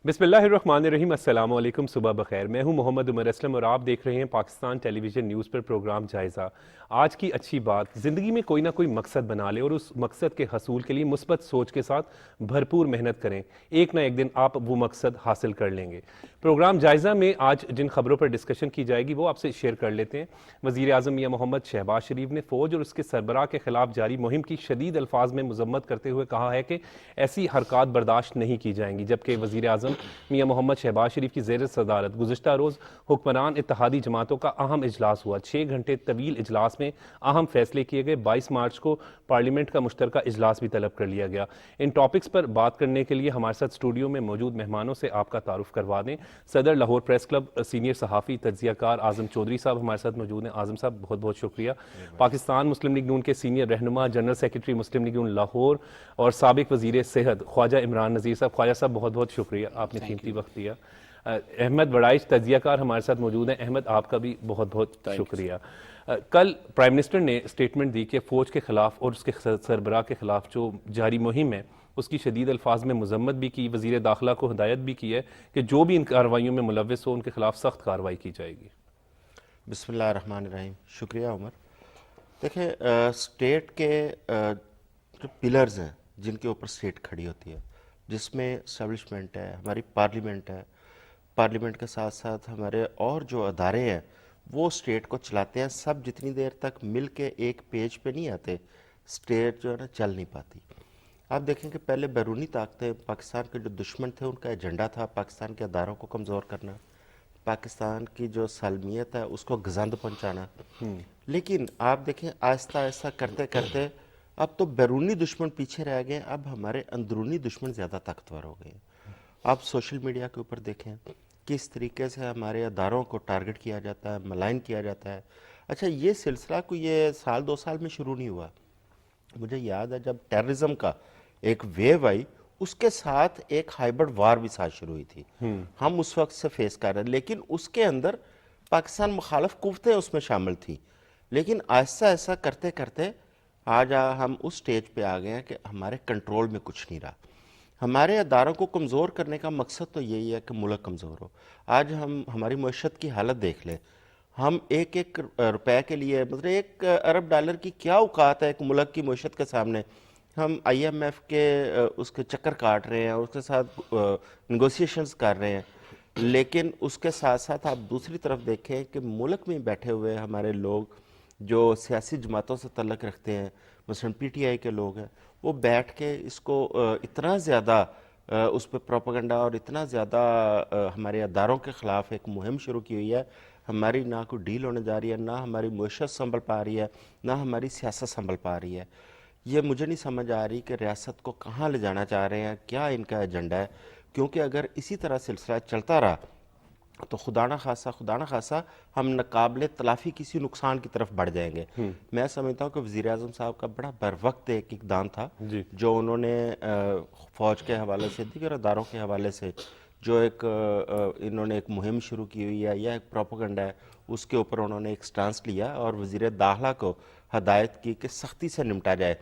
بسم اللہ الرحمن الرحیم، السلام علیکم، صبح بخیر۔ میں ہوں محمد عمر اسلم اور آپ دیکھ رہے ہیں پاکستان ٹیلی ویژن نیوز پر پروگرام جائزہ۔ آج کی اچھی بات، زندگی میں کوئی نہ کوئی مقصد بنا لیں اور اس مقصد کے حصول کے لیے مثبت سوچ کے ساتھ بھرپور محنت کریں۔ ایک نہ ایک دن آپ وہ مقصد حاصل کر لیں گے۔ پروگرام جائزہ میں آج جن خبروں پر ڈسکشن کی جائے گی وہ آپ سے شیئر کر لیتے ہیں۔ وزیر اعظم میاں محمد شہباز شریف نے فوج اور اس کے سربراہ کے خلاف جاری مہم کی شدید الفاظ میں مذمت کرتے ہوئے کہا ہے کہ ایسی حرکات برداشت نہیں کی جائیں گی، جبکہ وزیر اعظم میاں محمد شہباز شریف کی زیر صدارت گزشتہ روز حکمران اتحادی جماعتوں کا اہم اجلاس ہوا۔ 6 گھنٹے طویل اجلاس میں اہم فیصلے کیے گئے۔ 22 مارچ کو پارلیمنٹ کا مشترکہ اجلاس بھی طلب کر لیا گیا۔ ان ٹاپکس پر بات کرنے کے لیے ہمارے ساتھ اسٹوڈیو میں موجود مہمانوں سے آپ کا تعارف کروا دیں۔ صدر لاہور پریس کلب، سینئر صحافی تجزیہ کار اعظم چودھری صاحب ہمارے ساتھ موجود ہیں۔ اعظم صاحب بہت بہت شکریہ۔ پاکستان مسلم لیگ نون کے سینئر رہنما، جنرل سیکرٹری مسلم لیگ نون لاہور اور سابق وزیر صحت خواجہ عمران نذیر صاحب، خواجہ صاحب بہت بہت شکریہ، آپ نے قیمتی وقت دیا۔ احمد وڑائچ تجزیہ کار ہمارے ساتھ موجود ہیں۔ احمد، آپ کا بھی بہت بہت شکریہ۔ کل پرائم منسٹر نے اسٹیٹمنٹ دی کہ فوج کے خلاف اور اس کے سربراہ کے خلاف جو جاری مہم ہے اس کی شدید الفاظ میں مذمت بھی کی۔ وزیر داخلہ کو ہدایت بھی کی ہے کہ جو بھی ان کارروائیوں میں ملوث ہو ان کے خلاف سخت کارروائی کی جائے گی۔ بسم اللہ الرحمن الرحیم۔ شکریہ عمر۔ دیکھیں، اسٹیٹ کے جو پلرز ہیں جن کے اوپر اسٹیٹ کھڑی ہوتی ہے، جس میں اسٹیبلشمنٹ ہے، ہماری پارلیمنٹ ہے، پارلیمنٹ کے ساتھ ساتھ ہمارے اور جو ادارے ہیں وہ اسٹیٹ کو چلاتے ہیں، سب جتنی دیر تک مل کے ایک پیج پہ نہیں آتے اسٹیٹ جو ہے نا چل نہیں پاتی۔ آپ دیکھیں کہ پہلے بیرونی طاقتیں، پاکستان کے جو دشمن تھے ان کا ایجنڈا تھا پاکستان کے اداروں کو کمزور کرنا، پاکستان کی جو سالمیت ہے اس کو گزند پہنچانا۔ لیکن آپ دیکھیں آہستہ آہستہ کرتے کرتے اب تو بیرونی دشمن پیچھے رہ گئے، اب ہمارے اندرونی دشمن زیادہ طاقتور ہو گئے ہیں۔ آپ سوشل میڈیا کے اوپر دیکھیں کس طریقے سے ہمارے اداروں کو ٹارگٹ کیا جاتا ہے، ملائن کیا جاتا ہے۔ اچھا، یہ سلسلہ کوئی یہ سال 2 سال میں شروع نہیں ہوا۔ مجھے یاد ہے جب ٹیررزم کا ایک ویو آئی، اس کے ساتھ ایک ہائبرڈ وار بھی ساتھ شروع ہوئی تھی، ہم اس وقت سے فیس کر رہے ہیں، لیکن اس کے اندر پاکستان مخالف قوتیں اس میں شامل تھیں۔ لیکن آہستہ آہستہ کرتے کرتے آج ہم اس سٹیج پہ آ گئے ہیں کہ ہمارے کنٹرول میں کچھ نہیں رہا۔ ہمارے اداروں کو کمزور کرنے کا مقصد تو یہی ہے کہ ملک کمزور ہو۔ آج ہم ہماری معیشت کی حالت دیکھ لیں، ہم ایک ایک روپے کے لیے مطلب 1 ارب ڈالر کی کیا اوقات ہے ایک ملک کی معیشت کے سامنے؟ ہم آئی ایم ایف کے اس کے چکر کاٹ رہے ہیں، اس کے ساتھ نیگوسیشنز کر رہے ہیں، لیکن اس کے ساتھ ساتھ آپ دوسری طرف دیکھیں کہ ملک میں بیٹھے ہوئے ہمارے لوگ جو سیاسی جماعتوں سے تعلق رکھتے ہیں، مثلا پی ٹی آئی کے لوگ ہیں، وہ بیٹھ کے اس کو اتنا زیادہ اس پہ پروپیگنڈا اور اتنا زیادہ ہمارے اداروں کے خلاف ایک مہم شروع کی ہوئی ہے۔ ہماری نہ کوئی ڈیل ہونے جا رہی ہے، نہ ہماری معیشت سنبھل پا رہی ہے، نہ ہماری سیاست سنبھل پا رہی ہے۔ یہ مجھے نہیں سمجھ آ رہی کہ ریاست کو کہاں لے جانا چاہ رہے ہیں، کیا ان کا ایجنڈا ہے، کیونکہ اگر اسی طرح سلسلہ چلتا رہا تو خدا نہ خاصہ ہم ناقابل تلافی کسی نقصان کی طرف بڑھ جائیں گے۔ میں سمجھتا ہوں کہ وزیر اعظم صاحب کا بڑا بر وقت ایک اقدام تھا جو انہوں نے فوج کے حوالے سے، دیگر اداروں کے حوالے سے جو ایک انہوں نے ایک مہم شروع کی ہوئی ہے یا ایک پروپیگنڈا ہے، اس کے اوپر انہوں نے ایک سٹانس لیا اور وزیر داخلہ کو ہدایت کی کہ سختی سے نمٹا جائے۔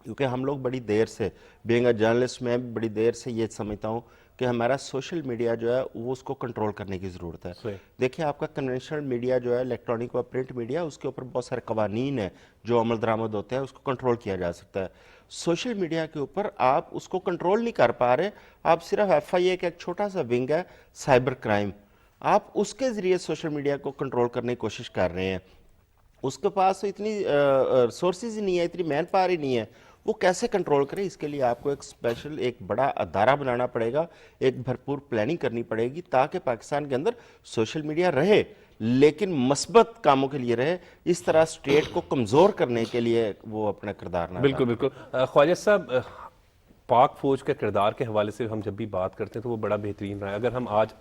کیونکہ ہم لوگ بڑی دیر سے، بینگ اے جرنلسٹ میں بڑی دیر سے یہ سمجھتا ہوں کہ ہمارا سوشل میڈیا جو ہے وہ اس کو کنٹرول کرنے کی ضرورت ہے۔ دیکھیں، آپ کا کنونشنل میڈیا جو ہے، الیکٹرانک اور پرنٹ میڈیا، اس کے اوپر بہت سارے قوانین ہیں جو عمل درآمد ہوتے ہیں، اس کو کنٹرول کیا جا سکتا ہے۔ سوشل میڈیا کے اوپر آپ اس کو کنٹرول نہیں کر پا رہے، آپ صرف ایف آئی اے کا ایک چھوٹا سا ونگ ہے سائبر کرائم، آپ اس کے ذریعے سوشل میڈیا کو کنٹرول کرنے کی کوشش کر رہے ہیں۔ اس کے پاس اتنی ریسورسز ہی نہیں ہے، اتنی مین پاور ہی نہیں ہے، وہ کیسے کنٹرول کرے؟ اس کے لیے آپ کو ایک اسپیشل ایک بڑا ادارہ بنانا پڑے گا، ایک بھرپور پلاننگ کرنی پڑے گی تاکہ پاکستان کے اندر سوشل میڈیا رہے لیکن مثبت کاموں کے لیے رہے، اس طرح اسٹیٹ کو کمزور کرنے کے لیے وہ اپنا کردار نہ بالکل بالکل۔ خواجہ صاحب، پاک فوج کے کردار کے حوالے سے ہم جب بھی بات کرتے ہیں تو وہ بڑا بہترین رہا ہے۔ اگر ہم آج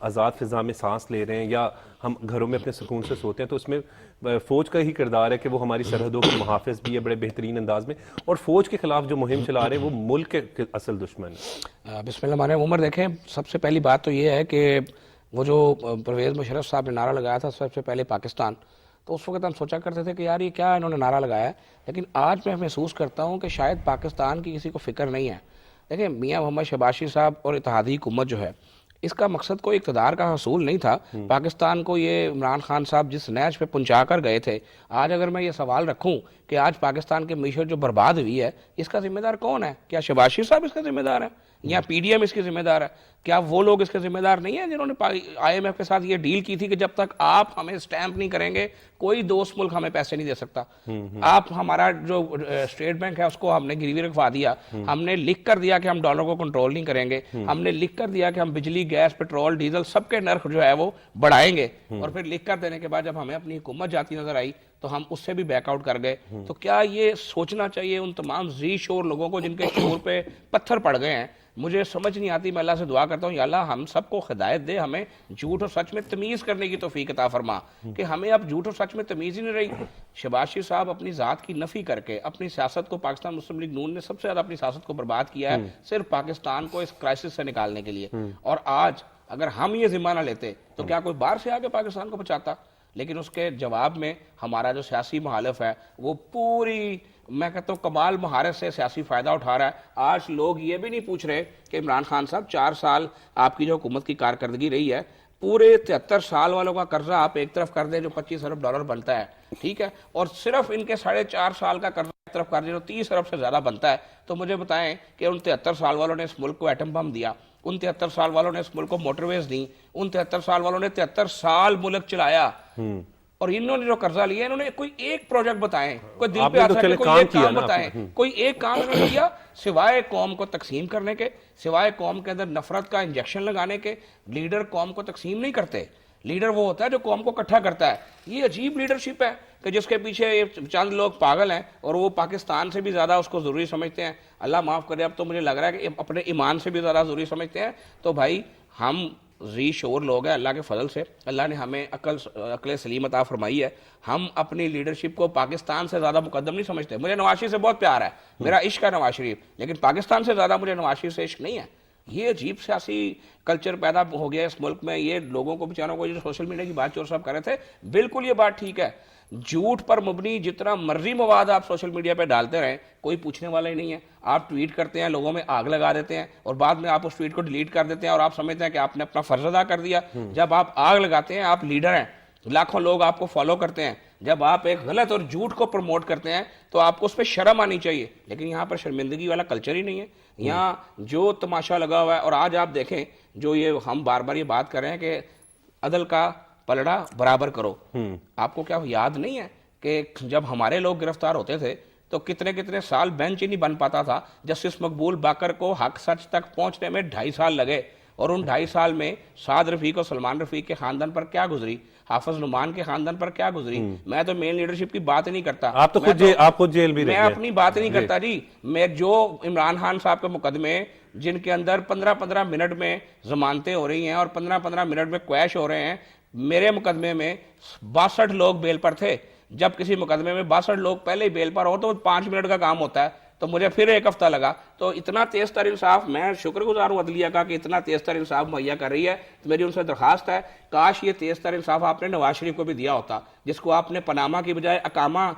آزاد فضا میں سانس لے رہے ہیں یا ہم گھروں میں اپنے سکون سے سوتے ہیں تو اس میں فوج کا ہی کردار ہے کہ وہ ہماری سرحدوں کے محافظ بھی ہے بڑے بہترین انداز میں، اور فوج کے خلاف جو مہم چلا رہے ہیں وہ ملک کے اصل دشمن ہیں۔ بسم اللہ الرحمن الرحیم۔ عمر، دیکھیں، سب سے پہلی بات تو یہ ہے کہ وہ جو پرویز مشرف صاحب نے نعرہ لگایا تھا سب سے پہلے پاکستان، تو اس وقت ہم سوچا کرتے تھے کہ یار یہ کیا انہوں نے نعرہ لگایا ہے، لیکن آج میں محسوس کرتا ہوں کہ شاید پاکستان کی کسی کو فکر نہیں ہے۔ دیکھیں میاں محمد شہباز صاحب اور اتحادی حکومت جو ہے اس کا مقصد کوئی اقتدار کا حصول نہیں تھا. پاکستان کو یہ عمران خان صاحب جس نیچ پہ پہنچا کر گئے تھے, آج اگر میں یہ سوال رکھوں کہ آج پاکستان کی معیشت جو برباد ہوئی ہے اس کا ذمہ دار کون ہے؟ کیا شہباز شریف صاحب اس کا ذمہ دار ہے یا پی ڈی ایم اس کی ذمہ دار ہے؟ کیا وہ لوگ اس کے ذمہ دار نہیں ہیں جنہوں نے آئی ایم ایف کے ساتھ یہ ڈیل کی تھی کہ جب تک آپ ہمیں اسٹیمپ نہیں کریں گے کوئی دوست ملک ہمیں پیسے نہیں دے سکتا. آپ ہمارا جو اسٹیٹ بینک ہے اس کو ہم نے گروی رکھوا دیا, ہم نے لکھ کر دیا کہ ہم ڈالر کو کنٹرول نہیں کریں گے, ہم نے لکھ کر دیا کہ ہم بجلی گیس پٹرول ڈیزل سب کے نرخ جو ہے وہ بڑھائیں گے, اور پھر لکھ کر دینے کے بعد جب ہمیں اپنی حکومت جاتی نظر آئی تو ہم اس سے بھی بیک آؤٹ کر گئے. تو کیا یہ سوچنا چاہیے ان تمام ذی شعور لوگوں کو جن کے شعور پہ پتھر پڑ گئے ہیں؟ مجھے سمجھ نہیں آتی, میں اللہ سے دعا کرتا ہوں یا اللہ ہم سب کو ہدایت دے, ہمیں جھوٹ اور سچ میں تمیز کرنے کی توفیق عطا فرما کہ ہمیں اب جھوٹ اور سچ میں تمیز ہی نہیں رہی. شہباز شریف صاحب اپنی ذات کی نفی کر کے اپنی سیاست کو, پاکستان مسلم لیگ نون نے سب سے زیادہ اپنی سیاست کو برباد کیا ہے صرف پاکستان کو اس کرائسس سے نکالنے کے لیے. اور آج اگر ہم یہ ذمہ نہ لیتے تو کیا کوئی باہر سے آ کے پاکستان کو بچاتا؟ لیکن اس کے جواب میں ہمارا جو سیاسی محالف ہے وہ پوری, میں کہتا ہوں کمال مہارت سے سیاسی فائدہ اٹھا رہا ہے. آج لوگ یہ بھی نہیں پوچھ رہے کہ عمران خان صاحب 4 سال آپ کی جو حکومت کی کارکردگی رہی ہے, پورے 73 سال والوں کا قرضہ آپ ایک طرف کر دیں جو 25 ارب ڈالر بنتا ہے, ٹھیک ہے, اور صرف ان کے 4.5 سال کا قرضہ ایک طرف کر دیں جو 30 ارب سے زیادہ بنتا ہے. تو مجھے بتائیں کہ ان 73 سال والوں نے اس ملک کو ایٹم بم دیا, ان 73 سال والوں نے اس ملک کو موٹر ویز دی, ان 73 سال والوں نے 73 سال ملک چلایا, اور انہوں نے جو قرضہ لیا انہوں نے کوئی ایک پروجیکٹ بتائیں, کوئی دل پہ آتا ہے کوئی ایک کام بتائیں, کوئی ایک کام انہوں نے کیا سوائے قوم کو تقسیم کرنے کے, سوائے قوم کے اندر نفرت کا انجیکشن لگانے کے. لیڈر قوم کو تقسیم نہیں کرتے, لیڈر وہ ہوتا ہے جو قوم کو اکٹھا کرتا ہے. یہ عجیب لیڈرشپ ہے کہ جس کے پیچھے چند لوگ پاگل ہیں اور وہ پاکستان سے بھی زیادہ اس کو ضروری سمجھتے ہیں. اللہ معاف کرے, اب تو مجھے لگ رہا ہے کہ اپنے ایمان سے بھی زیادہ ضروری سمجھتے ہیں. تو بھائی ہم ذی شعور لوگ ہیں, اللہ کے فضل سے اللہ نے ہمیں عقل سلیم عطا فرمائی ہے, ہم اپنی لیڈرشپ کو پاکستان سے زیادہ مقدم نہیں سمجھتے. مجھے نواز شریف سے بہت پیار ہے, میرا عشق ہے نواز شریف, لیکن پاکستان سے زیادہ مجھے نواز شریف سے عشق نہیں ہے. یہ عجیب سیاسی کلچر پیدا ہو گیا اس ملک میں. یہ لوگوں کو بیچاروں کو جو سوشل میڈیا کی بات چور صاحب کر رہے تھے, بالکل یہ بات ٹھیک ہے, جھوٹ پر مبنی جتنا مرضی مواد آپ سوشل میڈیا پہ ڈالتے رہیں کوئی پوچھنے والا ہی نہیں ہے. آپ ٹویٹ کرتے ہیں, لوگوں میں آگ لگا دیتے ہیں اور بعد میں آپ اس ٹویٹ کو ڈیلیٹ کر دیتے ہیں اور آپ سمجھتے ہیں کہ آپ نے اپنا فرض ادا کر دیا. جب آپ آگ لگاتے ہیں, آپ لیڈر ہیں, لاکھوں لوگ آپ کو فالو کرتے ہیں, جب آپ ایک غلط اور جھوٹ کو پروموٹ کرتے ہیں تو آپ کو اس پہ شرم آنی چاہیے. لیکن یہاں پر شرمندگی والا کلچر ہی نہیں ہے, یہاں جو تماشا لگا ہوا ہے. اور آج آپ دیکھیں جو یہ ہم بار بار یہ بات کر رہے ہیں کہ عدل کا پلڑا برابر کرو, آپ کو کیا یاد نہیں ہے کہ جب ہمارے لوگ گرفتار ہوتے تھے تو کتنے سال بینچ ہی نہیں بن پاتا تھا. جسٹس مقبول باقر کو حق سچ تک پہنچنے میں 2.5 سال لگے, اور ان 2.5 سال میں سعد رفیق اور سلمان رفیق کے خاندان پر کیا گزری, حافظ نعمان کے خاندان پر کیا گزری. میں تو مین لیڈرشپ کی بات نہیں کرتا, آپ تو خود جیل بھی رہے, میں اپنی بات نہیں کرتا جی. میں جو عمران خان صاحب کے مقدمے جن کے اندر 15 منٹ میں ضمانتیں ہو رہی ہیں اور 15 منٹ میں کویش ہو رہے ہیں, میرے مقدمے میں 62 لوگ بیل پر تھے. جب کسی مقدمے میں 62 لوگ پہلے ہی بیل پر ہو تو 5 منٹ کا کام ہوتا ہے, تو مجھے پھر 1 ہفتہ لگا. تو اتنا تیز تر انصاف, میں شکر گزار ہوں عدلیہ کا کہ اتنا تیز تر انصاف مہیا کر رہی ہے. تو میری ان سے درخواست ہے, کاش یہ تیز تر انصاف آپ نے نواز شریف کو بھی دیا ہوتا, جس کو آپ نے پاناما کی بجائے اقامہ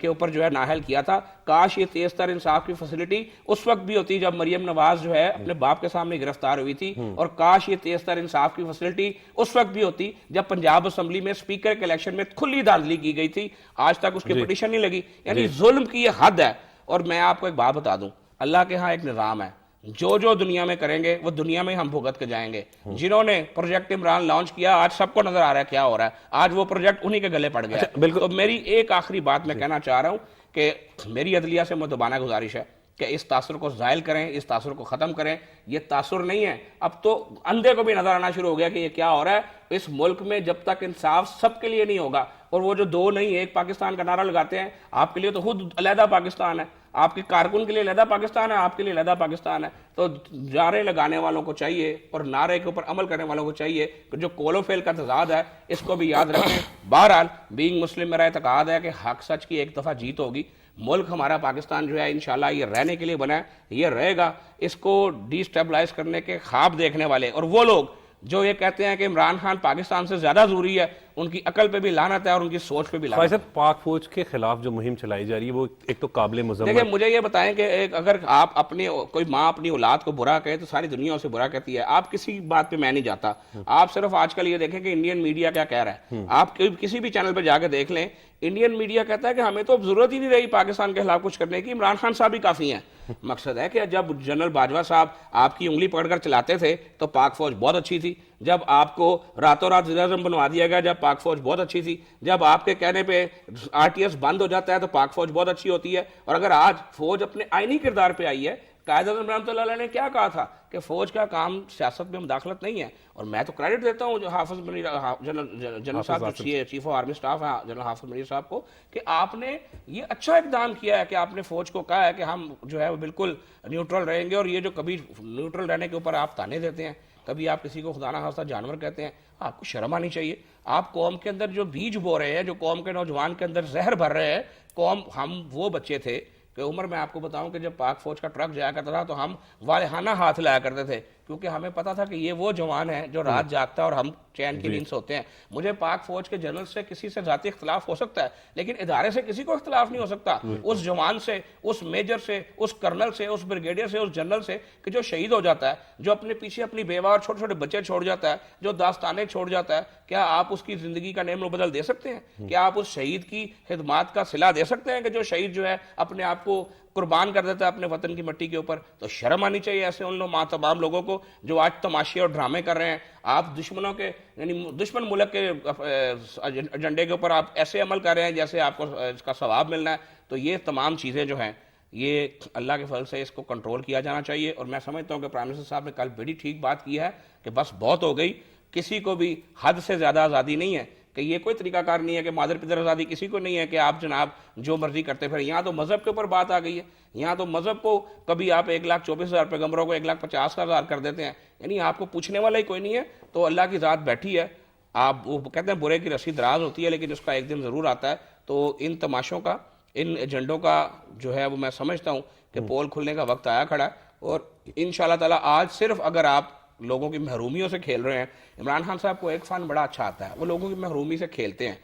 کے اوپر جو ہے نااہل کیا تھا. کاش یہ تیز تر انصاف کی فیسلٹی اس وقت بھی ہوتی جب مریم نواز جو ہے اپنے باپ کے سامنے گرفتار ہوئی تھی, اور کاش یہ تیز تر انصاف کی فیسلٹی اس وقت بھی ہوتی جب پنجاب اسمبلی میں اسپیکر کے الیکشن میں کھلی دھاندلی کی گئی تھی. آج تک اس کی پٹیشن نہیں لگی. یعنی ظلم کی یہ حد ہے. اور میں آپ کو ایک بات بتا دوں, اللہ کے ہاں ایک نظام ہے, جو دنیا میں کریں گے وہ دنیا میں ہم بھگت کے جائیں گے. جنہوں نے پروجیکٹ عمران لانچ کیا, آج سب کو نظر آ رہا ہے کیا ہو رہا ہے, آج وہ پروجیکٹ انہی کے گلے پڑ گیا. تو میری ایک آخری بات میں کہنا چاہ رہا ہوں کہ میری عدلیہ سے مدبانہ گزارش ہے کہ اس تاثر کو زائل کریں, اس تاثر کو ختم کریں. یہ تاثر نہیں ہے, اب تو اندھے کو بھی نظر آنا شروع ہو گیا کہ یہ کیا ہو رہا ہے. اس ملک میں جب تک انصاف سب کے لیے نہیں ہوگا, اور وہ جو 2 نہیں 1 پاکستان کا نعرہ لگاتے ہیں, آپ کے لیے تو خود علیحدہ پاکستان ہے, آپ کے کارکن کے لیے علیحدہ پاکستان ہے, آپ کے لیے علیحدہ پاکستان ہے. تو نعرے لگانے والوں کو چاہیے اور نعرے کے اوپر عمل کرنے والوں کو چاہیے کہ جو کول و فعل کا تضاد ہے اس کو بھی یاد رکھیں. بہرحال بینگ مسلم میرا اعتقاد ہے کہ حق سچ کی ایک دفعہ جیت ہوگی. ملک ہمارا پاکستان جو ہے انشاءاللہ یہ رہنے کے لیے بنا ہے, یہ رہے گا. اس کو ڈی سٹیبلائز کرنے کے خواب دیکھنے والے اور وہ لوگ جو یہ کہتے ہیں کہ عمران خان پاکستان سے زیادہ ضروری ہے, ان کی عقل پہ بھی لعنت ہے اور ان کی سوچ پہ بھی لعنت ہے۔ خواہشات پاک فوج کے خلاف جو مہم چلائی جا رہی ہے وہ ایک تو قابل مذمت، دیکھیں مجھے یہ بتائیں کہ اگر آپ اپنے کوئی ماں اپنی اولاد کو برا کہے تو ساری دنیا اسے برا کہتی ہے، آپ کسی بات پہ میں نہیں جاتا، آپ صرف آج کل یہ دیکھیں کہ انڈین میڈیا کیا کہہ رہا ہے، آپ کسی بھی چینل پہ جا کے دیکھ لیں، انڈین میڈیا کہتا ہے کہ ہمیں تو اب ضرورت ہی نہیں رہی پاکستان کے خلاف کچھ کرنے کی، عمران خان صاحب ہی کافی ہیں۔ مقصد ہے کہ جب جنرل باجوہ صاحب آپ کی انگلی پکڑ کر چلاتے تھے تو پاک فوج بہت اچھی تھی، جب آپ کو راتوں رات وزیر اعظم بنوا دیا گیا جب پاک فوج بہت اچھی تھی، جب آپ کے کہنے پہ آر ٹی ایس بند ہو جاتا ہے تو پاک فوج بہت اچھی ہوتی ہے، اور اگر آج فوج اپنے آئینی کردار پہ آئی ہے، قائد اعظم رحمۃ اللہ علیہ نے کیا کہا تھا کہ فوج کا کام سیاست میں مداخلت نہیں ہے، اور میں تو کریڈٹ دیتا ہوں جو حافظ منیر جنرل صاحب جو چیف آف آرمی اسٹاف ہیں جنرل حافظ منیر صاحب کو، کہ آپ نے یہ اچھا اقدام کیا ہے کہ آپ نے فوج کو کہا ہے کہ ہم جو ہے وہ بالکل نیوٹرل رہیں گے، اور یہ جو کبھی نیوٹرل رہنے کے اوپر آپ تانے دیتے ہیں، کبھی آپ کسی کو خدا نہ خواستہ جانور کہتے ہیں، آپ کو شرم آنی چاہیے۔ آپ قوم کے اندر جو بیج بو رہے ہیں، جو قوم کے نوجوان کے اندر زہر بھر رہے ہیں، قوم ہم وہ بچے تھے کہ عمر میں آپ کو بتاؤں کہ جب پاک فوج کا ٹرک جایا کرتا تھا تو ہم والہانہ ہاتھ لایا کرتے تھے، کیونکہ ہمیں پتا تھا کہ یہ وہ جوان ہے جو رات جاگتا ہے اور ہم چین کی نیند سوتے ہیں۔ مجھے پاک فوج کے جنرل سے کسی سے ذاتی اختلاف ہو سکتا ہے، لیکن ادارے سے کسی کو اختلاف نہیں ہو سکتا، اس جوان سے، اس میجر سے، اس کرنل سے، اس بریگیڈیئر سے، اس جنرل سے کہ جو شہید ہو جاتا ہے، جو اپنے پیچھے اپنی بیوہ اور چھوٹے چھوٹے بچے چھوڑ جاتا ہے، جو داستانیں چھوڑ جاتا ہے۔ کیا آپ اس کی زندگی کا نعم و بدل دے سکتے ہیں؟ کیا آپ اس شہید کی خدمات کا صلہ دے سکتے ہیں کہ جو شہید جو ہے اپنے آپ کو قربان کر دیتا ہے اپنے وطن کی مٹی کے اوپر؟ تو شرم آنی چاہیے ایسے ان تمام لوگوں کو جو آج تماشے اور ڈرامے کر رہے ہیں۔ آپ دشمنوں کے یعنی دشمن ملک کے ایجنڈے کے اوپر آپ ایسے عمل کر رہے ہیں جیسے آپ کو اس کا ثواب ملنا ہے۔ تو یہ تمام چیزیں جو ہیں یہ اللہ کے فضل سے اس کو کنٹرول کیا جانا چاہیے، اور میں سمجھتا ہوں کہ پرائم منسٹر صاحب نے کل بڑی ٹھیک بات کی ہے کہ بس بہت ہو گئی، کسی کو بھی حد سے زیادہ آزادی نہیں ہے، کہ یہ کوئی طریقہ کار نہیں ہے کہ مادر پدر آزادی کسی کو نہیں ہے کہ آپ جناب جو مرضی کرتے پھر۔ یہاں تو مذہب کے اوپر بات آ گئی ہے، یہاں تو مذہب کو کبھی آپ 1,24,000 پیغمبروں کو 1,50,000 کر دیتے ہیں، یعنی آپ کو پوچھنے والا ہی کوئی نہیں ہے۔ تو اللہ کی ذات بیٹھی ہے، آپ وہ کہتے ہیں برے کی رسی دراز ہوتی ہے لیکن اس کا ایک دن ضرور آتا ہے۔ تو ان تماشوں کا، ان ایجنڈوں کا جو ہے وہ میں سمجھتا ہوں کہ پول کھلنے کا وقت آیا کھڑا ہے، اور انشاءاللہ تعالیٰ آج صرف اگر آپ لوگوں کی محرومیوں سے کھیل رہے ہیں، عمران خان صاحب کو ایک فن بڑا اچھا آتا ہے، وہ لوگوں کی محرومی سے کھیلتے ہیں،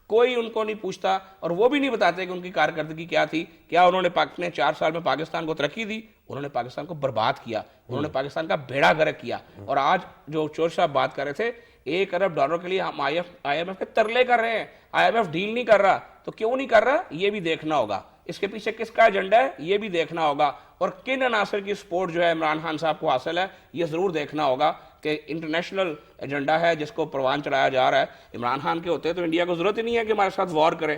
کوئی ان کو نہیں پوچھتا، اور وہ بھی نہیں بتاتے کہ ان کی کارکردگی کیا تھی، کیا انہوں نے اپنے 4 سال میں پاکستان کو ترقی دی؟ انہوں نے پاکستان کو برباد کیا، انہوں نے پاکستان کا بیڑا غرق کیا۔ اور آج جو چور صاحب بات کر رہے تھے $1 ارب کے لیے ہم آئی ایم ایف کے ترلے کر رہے ہیں، آئی ایم ایف ڈیل نہیں کر رہا، تو کیوں نہیں کر رہا یہ بھی دیکھنا ہوگا، اس کے پیچھے کس کا ایجنڈا ہے یہ بھی دیکھنا ہوگا، اور کن عناصر کی سپورٹ جو ہے عمران خان صاحب کو حاصل ہے یہ ضرور دیکھنا ہوگا کہ انٹرنیشنل ایجنڈا ہے جس کو پروان چڑھایا جا رہا ہے۔ عمران خان کے ہوتے تو انڈیا کو ضرورت ہی نہیں ہے کہ ہمارے ساتھ وار کرے،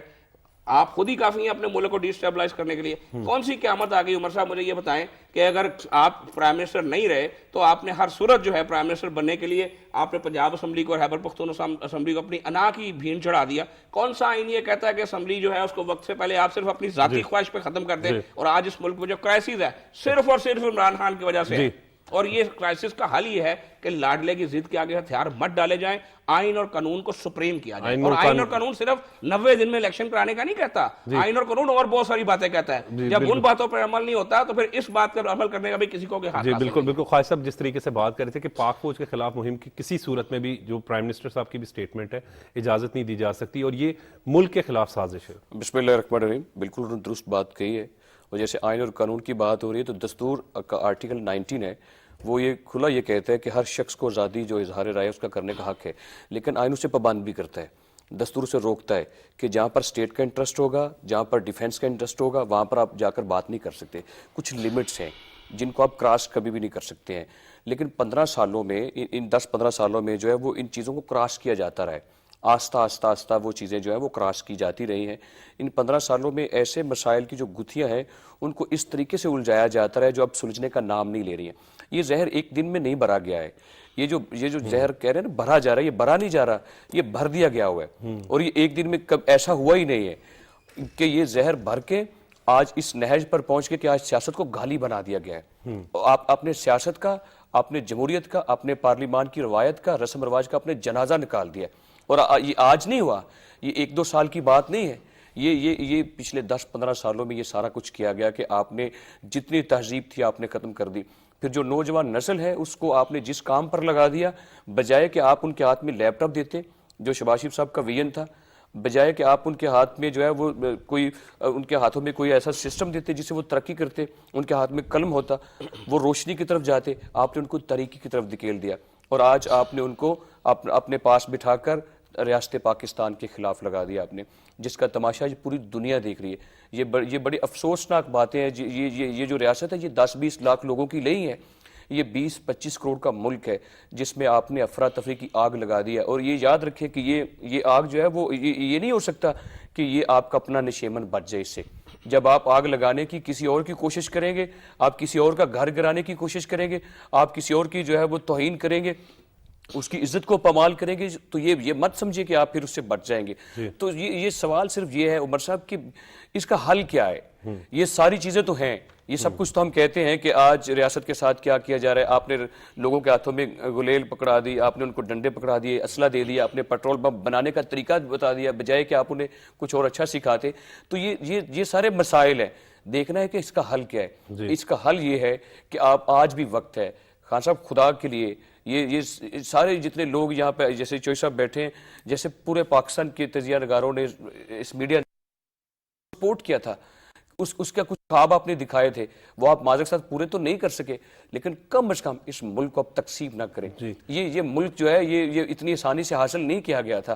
آپ خود ہی کافی ہیں اپنے ملک کو ڈی اسٹیبلائز کرنے کے لیے۔ کون سی قیامت آ گئی؟ عمر صاحب مجھے یہ بتائیں کہ اگر آپ پرائم منسٹر نہیں رہے تو آپ نے ہر صورت جو ہے پرائم منسٹر بننے کے لیے آپ نے پنجاب اسمبلی کو اور خیبر پختونخوا اسمبلی کو اپنی انا کی بھین چڑھا دیا۔ کون سا آئین یہ کہتا ہے کہ اسمبلی جو ہے اس کو وقت سے پہلے آپ صرف اپنی ذاتی خواہش پہ ختم کر دیں؟ اور آج اس ملک میں جو کرائسس ہے صرف اور صرف عمران خان کی وجہ سے ہے، اور یہ کرائسس کا حل یہ ہے کہ لاڈلے کی ضد کے آگے ہتھیار مت ڈالے جائیں، آئین اور قانون کو سپریم کیا جائے۔ اور آئین اور قانون صرف 90 دن میں الیکشن کرانے کا نہیں کہتا، آئین اور قانون اور بہت ساری باتیں کہتا ہے۔ جب ان باتوں پر عمل نہیں ہوتا تو پھر اس بات پر عمل کرنے کا بھی کسی کو ہاتھ نہیں۔ بالکل بالکل خواجہ صاحب جس طریقے سے بات کر رہے تھے کہ پاک فوج کے خلاف مہم کی کسی صورت میں بھی جو پرائم منسٹر صاحب کی بھی سٹیٹمنٹ ہے اجازت نہیں دی جا سکتی، اور یہ ملک کے خلاف سازش ہے۔ بسم اللہ الرحمن الرحیم، بالکل درست بات کہی ہے۔ اور جیسے آئین اور قانون کی بات ہو رہی ہے تو دستور کا آرٹیکل 19 ہے، وہ یہ کھلا یہ کہتا ہے کہ ہر شخص کو آزادی جو اظہار رائے اس کا کرنے کا حق ہے، لیکن آئین اسے پابند بھی کرتا ہے، دستور سے روکتا ہے کہ جہاں پر اسٹیٹ کا انٹرسٹ ہوگا، جہاں پر ڈیفینس کا انٹرسٹ ہوگا، وہاں پر آپ جا کر بات نہیں کر سکتے۔ کچھ لمٹس ہیں جن کو آپ کراس کبھی بھی نہیں کر سکتے ہیں، لیکن 15 سالوں میں، ان 10-15 سالوں میں جو ہے وہ ان چیزوں کو کراس کیا جاتا رہا ہے، آہستہ آہستہ آہستہ وہ چیزیں جو ہیں وہ کراس کی جاتی رہی ہیں۔ ان 15 سالوں میں ایسے مسائل کی جو گتھیاں ہیں ان کو اس طریقے سے الجھایا جاتا رہا ہے جو اب سلجھنے کا نام نہیں لے رہی ہیں۔ یہ زہر ایک دن میں نہیں بھرا گیا ہے، یہ جو زہر کہہ رہے ہیں نا بھرا جا رہا ہے، یہ بھرا نہیں جا رہا، یہ بھر دیا گیا ہوا ہے، اور یہ ایک دن میں کب ایسا ہوا ہی نہیں ہے کہ یہ زہر بھر کے آج اس نہج پر پہنچ کے کہ آج سیاست کو گالی بنا دیا گیا ہے۔ آپ نے سیاست کا، اپنے جمہوریت کا، اپنے پارلیمان کی روایت کا، رسم رواج کا اپنے جنازہ نکال دیا، اور یہ آج نہیں ہوا، یہ 1-2 سال کی بات نہیں ہے، یہ پچھلے 10-15 سالوں میں یہ سارا کچھ کیا گیا کہ آپ نے جتنی تہذیب تھی آپ نے ختم کر دی۔ پھر جو نوجوان نسل ہے اس کو آپ نے جس کام پر لگا دیا، بجائے کہ آپ ان کے ہاتھ میں لیپ ٹاپ دیتے، جو شہباز شریف صاحب کا ویژن تھا، بجائے کہ آپ ان کے ہاتھ میں جو ہے وہ کوئی ان کے ہاتھوں میں کوئی ایسا سسٹم دیتے جس سے وہ ترقی کرتے، ان کے ہاتھ میں قلم ہوتا، وہ روشنی کی طرف جاتے، آپ نے ان کو تاریکی کی طرف دھکیل دیا، اور آج آپ نے ان کو اپنے پاس بٹھا کر ریاست پاکستان کے خلاف لگا دیا آپ نے، جس کا تماشا یہ پوری دنیا دیکھ رہی ہے۔ یہ بڑی افسوسناک باتیں ہیں۔ یہ جو ریاست ہے یہ 10-20 لاکھ لوگوں کی نہیں ہے، یہ 20-25 کروڑ کا ملک ہے جس میں آپ نے افراتفری کی آگ لگا دی ہے۔ اور یہ یاد رکھیں کہ یہ آگ جو ہے وہ یہ نہیں ہو سکتا کہ یہ آپ کا اپنا نشیمن بچ جائے اس سے۔ جب آپ آگ لگانے کی کسی اور کی کوشش کریں گے، آپ کسی اور کا گھر گرانے کی کوشش کریں گے، آپ کسی اور کی جو ہے وہ توہین کریں گے، اس کی عزت کو پامال کریں گے، تو یہ مت سمجھے کہ آپ پھر اس سے بچ جائیں گے۔ تو یہ سوال صرف یہ ہے عمر صاحب کہ اس کا حل کیا ہے؟ یہ ساری چیزیں تو ہیں، یہ سب کچھ تو ہم کہتے ہیں کہ آج ریاست کے ساتھ کیا کیا جا رہا ہے، آپ نے لوگوں کے ہاتھوں میں گلیل پکڑا دی، آپ نے ان کو ڈنڈے پکڑا دیے، اسلحہ دے دیا، آپ نے پیٹرول پمپ بنانے کا طریقہ بتا دیا، بجائے کہ آپ انہیں کچھ اور اچھا سکھاتے۔ تو یہ سارے مسائل ہیں، دیکھنا ہے کہ اس کا حل کیا ہے۔ اس کا حل یہ ہے کہ آپ آج بھی وقت ہے خان صاحب، خدا کے لیے یہ سارے جتنے لوگ یہاں پہ جیسے چوئی صاحب بیٹھے ہیں، جیسے پورے پاکستان کے تجزیہ نگاروں نے اس میڈیا سپورٹ کیا تھا، اس کا کچھ خواب آپ نے دکھائے تھے، وہ آپ معذرت ساتھ پورے تو نہیں کر سکے، لیکن کم از کم اس ملک کو اب تقسیم نہ کریں۔ یہ ملک جو ہے یہ اتنی آسانی سے حاصل نہیں کیا گیا تھا۔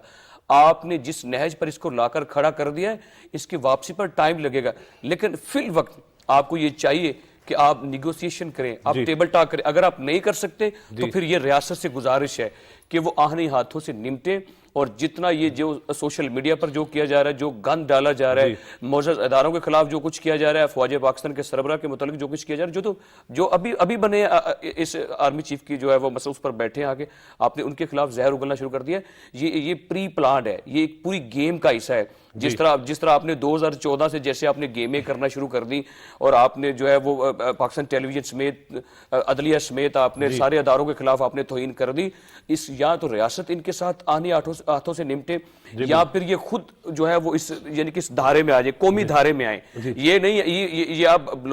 آپ نے جس نہج پر اس کو لا کر کھڑا کر دیا ہے، اس کی واپسی پر ٹائم لگے گا، لیکن فی الوقت آپ کو یہ چاہیے کہ آپ نیگوسیشن کریں، آپ ٹیبل ٹاک کریں۔ اگر آپ نہیں کر سکتے تو پھر یہ ریاست سے گزارش ہے کہ وہ آہنی ہاتھوں سے نمٹیں، اور جتنا یہ جو سوشل میڈیا پر جو کیا جا رہا ہے، جو گند ڈالا جا رہا ہے، معزز اداروں کے خلاف جو کچھ کیا جا رہا ہے، فوج پاکستان کے سربراہ کے متعلق جو کچھ کیا جا رہا ہے، جو ابھی بنے اس آرمی چیف کی جو ہے وہ مسئلہ اس پر بیٹھے ہیں آگے، آپ نے ان کے خلاف زہر اگلنا شروع کر دیا ہے۔ یہ پری پلانڈ ہے، یہ ایک پوری گیم کا حصہ ہے۔ جس طرح آپ نے 2014 سے جیسے آپ نے گیمیں کرنا شروع کر دی، اور آپ نے جو ہے وہ پاکستان ٹیلی ویژن سمیت، عدلیہ سمیت آپ نے سارے اداروں کے خلاف آپ نے توہین کر دی، یا تو ریاست ان کے ساتھ آنے ہاتھوں سے نمٹے، یا پھر یہ خود جو ہے وہ اس یعنی کہ اس دھارے میں آ جائے، قومی دھارے میں آئیں۔ یہ نہیں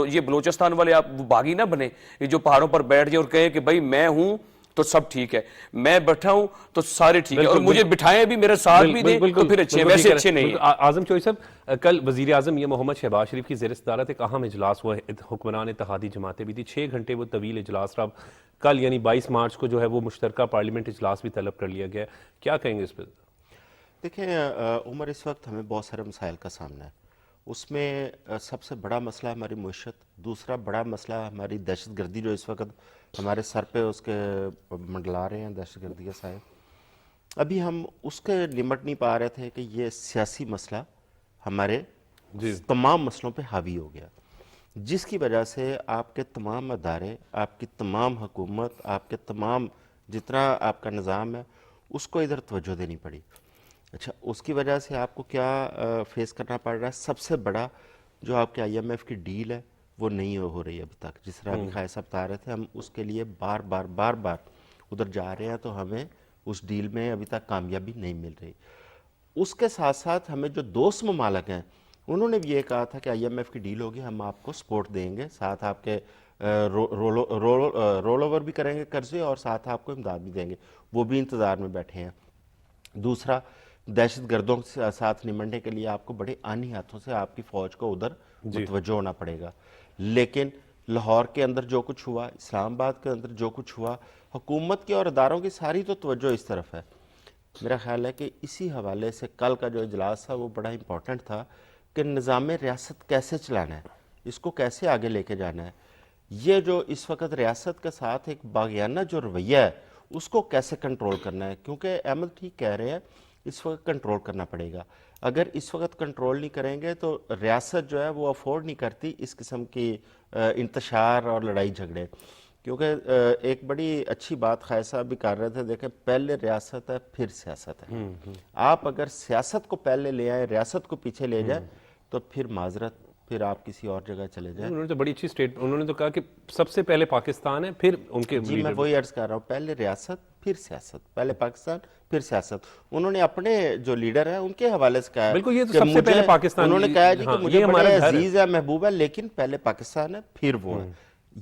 یہ بلوچستان والے آپ باغی نہ بنے، یہ جو پہاڑوں پر بیٹھ جائے اور کہیں کہ بھائی میں ہوں تو سب ٹھیک ہے، میں بیٹھا ہوں تو سارے ٹھیک ہے، اور مجھے بٹھائیں بھی، میرا ساتھ بھی دیں تو پھر اچھے، ویسے اچھے نہیں ہیں۔ اعظم چوئی صاحب، کل وزیر اعظم یہ محمد شہباز شریف کی زیر صدارت ایک اہم اجلاس ہوا، حکمران اتحادی جماعتیں بھی تھی، 6 گھنٹے وہ طویل اجلاس رہا۔ کل یعنی 22 مارچ کو جو ہے وہ مشترکہ پارلیمنٹ اجلاس بھی طلب کر لیا گیا ہے، کیا کہیں گے اس پہ؟ دیکھیں عمر، اس وقت ہمیں بہت سارے مسائل کا سامنا ہے، اس میں سب سے بڑا مسئلہ ہماری معیشت، دوسرا بڑا مسئلہ ہماری دہشت گردی جو اس وقت ہمارے سر پہ اس کے منڈلا رہے ہیں، دہشت گردی کے سائے۔ ابھی ہم اس کے نمٹ نہیں پا رہے تھے کہ یہ سیاسی مسئلہ ہمارے تمام مسئلوں پہ حاوی ہو گیا، جس کی وجہ سے آپ کے تمام ادارے، آپ کی تمام حکومت، آپ کے تمام جتنا آپ کا نظام ہے، اس کو ادھر توجہ دینی پڑی۔ اچھا، اس کی وجہ سے آپ کو کیا فیس کرنا پڑ رہا ہے؟ سب سے بڑا جو آپ کے IMF کی ڈیل ہے وہ نہیں ہو رہی ابھی تک، جس طرح ابھی خائد صاحب بتا رہے تھے، ہم اس کے لیے بار بار ادھر جا رہے ہیں، تو ہمیں اس ڈیل میں ابھی تک کامیابی نہیں مل رہی۔ اس کے ساتھ ساتھ ہمیں جو دوست ممالک ہیں، انہوں نے بھی یہ کہا تھا کہ IMF کی ڈیل ہوگی، ہم آپ کو سپورٹ دیں گے، ساتھ آپ کے رول اوور بھی کریں گے قرضے، اور ساتھ آپ کو امداد بھی دیں گے، وہ بھی انتظار میں بیٹھے ہیں۔ دوسرا، دہشت گردوں کے ساتھ نمٹنے کے لیے آپ کو بڑے آنی ہاتھوں سے آپ کی فوج کو ادھر متوجہ ہونا پڑے گا، لیکن لاہور کے اندر جو کچھ ہوا، اسلام آباد کے اندر جو کچھ ہوا، حکومت کی اور اداروں کی ساری تو توجہ اس طرف ہے۔ میرا خیال ہے کہ اسی حوالے سے کل کا جو اجلاس تھا وہ بڑا امپورٹنٹ تھا کہ نظام ریاست کیسے چلانا ہے، اس کو کیسے آگے لے کے جانا ہے، یہ جو اس وقت ریاست کے ساتھ ایک باغیانہ جو رویہ ہے اس کو کیسے کنٹرول کرنا ہے، کیونکہ احمد ٹھیک کہہ رہے ہیں، اس وقت کنٹرول کرنا پڑے گا۔ اگر اس وقت کنٹرول نہیں کریں گے تو ریاست جو ہے وہ افورڈ نہیں کرتی اس قسم کی انتشار اور لڑائی جھگڑے، کیونکہ ایک بڑی اچھی بات خائد صاحب بھی کر رہے تھے، دیکھیں پہلے ریاست ہے پھر سیاست ہے۔ آپ اگر سیاست کو پہلے لے آئیں، ریاست کو پیچھے لے جائیں، تو پھر معذرت، پھر آپ کسی اور جگہ چلے جائیں۔ انہوں نے تو بڑی اچھی انہوں نے تو کہا کہ سب سے پہلے پاکستان ہے، پھر ان کے جی میں وہی عرض کر رہا ہوں، پہلے ریاست پھر سیاست، پہلے پاکستان پھر سیاست۔ انہوں نے اپنے جو لیڈر ہیں ان کے حوالے سے کہا ہے، بالکل، یہ تو سب سے پہلے پاکستان، انہوں نے کہا جی کہ مجھے بڑا عزیز ہے، محبوب ہے، لیکن پہلے پاکستان ہے پھر وہ ہے۔